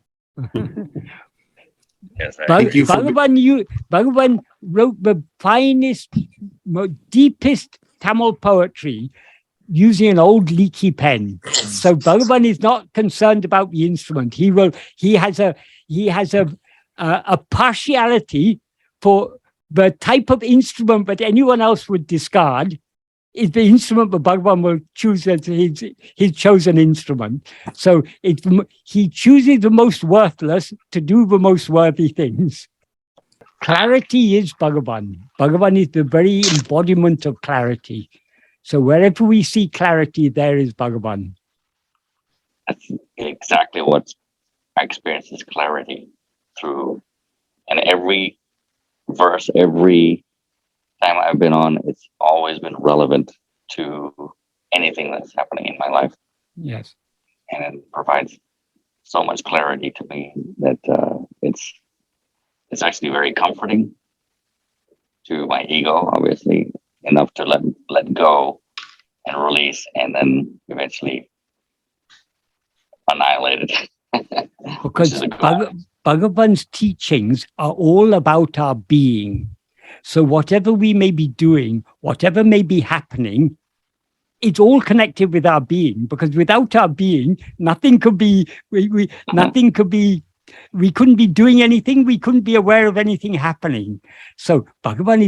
Yes, Thank you for Bhagavan wrote the finest, deepest Tamil poetry using an old leaky pen. So Bhagavan is not concerned about the instrument. He has a partiality for the type of instrument that anyone else would discard is the instrument that Bhagavan will choose as his chosen instrument. So he chooses the most worthless to do the most worthy things. Clarity is Bhagavan. Bhagavan is the very embodiment of clarity. So wherever we see clarity, there is Bhagavan. that's exactly what I experience is clarity through, and every verse, every time I've been on, it's always been relevant to anything that's happening in my life. Yes. And it provides so much clarity to me that it's actually very comforting to my ego, obviously, enough to let go and release, and then eventually annihilate it. Because Bhagavan's teachings are all about our being. So whatever we may be doing, whatever may be happening, it's all connected with our being, because without our being, nothing could be, nothing could be, we couldn't be doing anything, we couldn't be aware of anything happening. So Bhagavan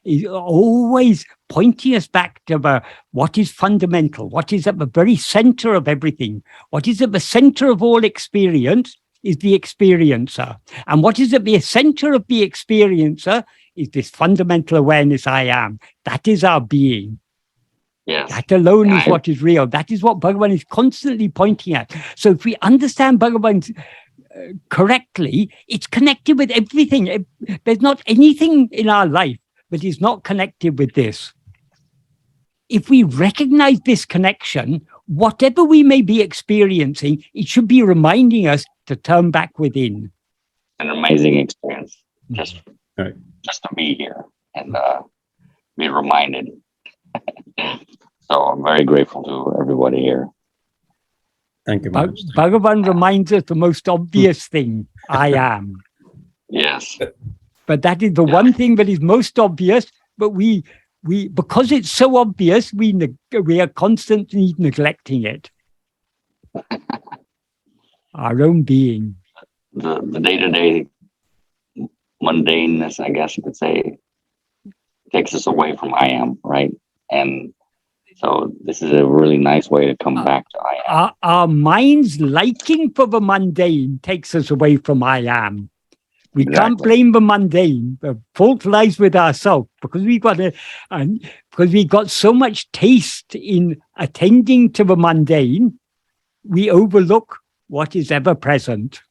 is always pointing us back to what is fundamental, what is at the very center of everything, what is at the center of all experience is the experiencer. And what is at the center of the experiencer is this fundamental awareness I am. That is our being. Yes. That alone is what is real. That is what Bhagavan is constantly pointing at. So if we understand Bhagavan correctly, it's connected with everything. There's not anything in our life that is not connected with this. If we recognize this connection, whatever we may be experiencing, it should be reminding us to turn back within. An amazing experience just Right. to be here and be reminded. So I'm very grateful to everybody here. Thank you, Maharaj. Bhagavan reminds us the most obvious thing, I am. Yes. But that is the one thing that is most obvious, but we because it's so obvious, we are constantly neglecting it. Our own being. The day-to-day mundaneness, I guess you could say, takes us away from I am, right? And so this is a really nice way to come back to I am. Our mind's liking for the mundane takes us away from I am. We can't blame the mundane. The fault lies with ourselves, because we got so much taste in attending to the mundane, we overlook what is ever present.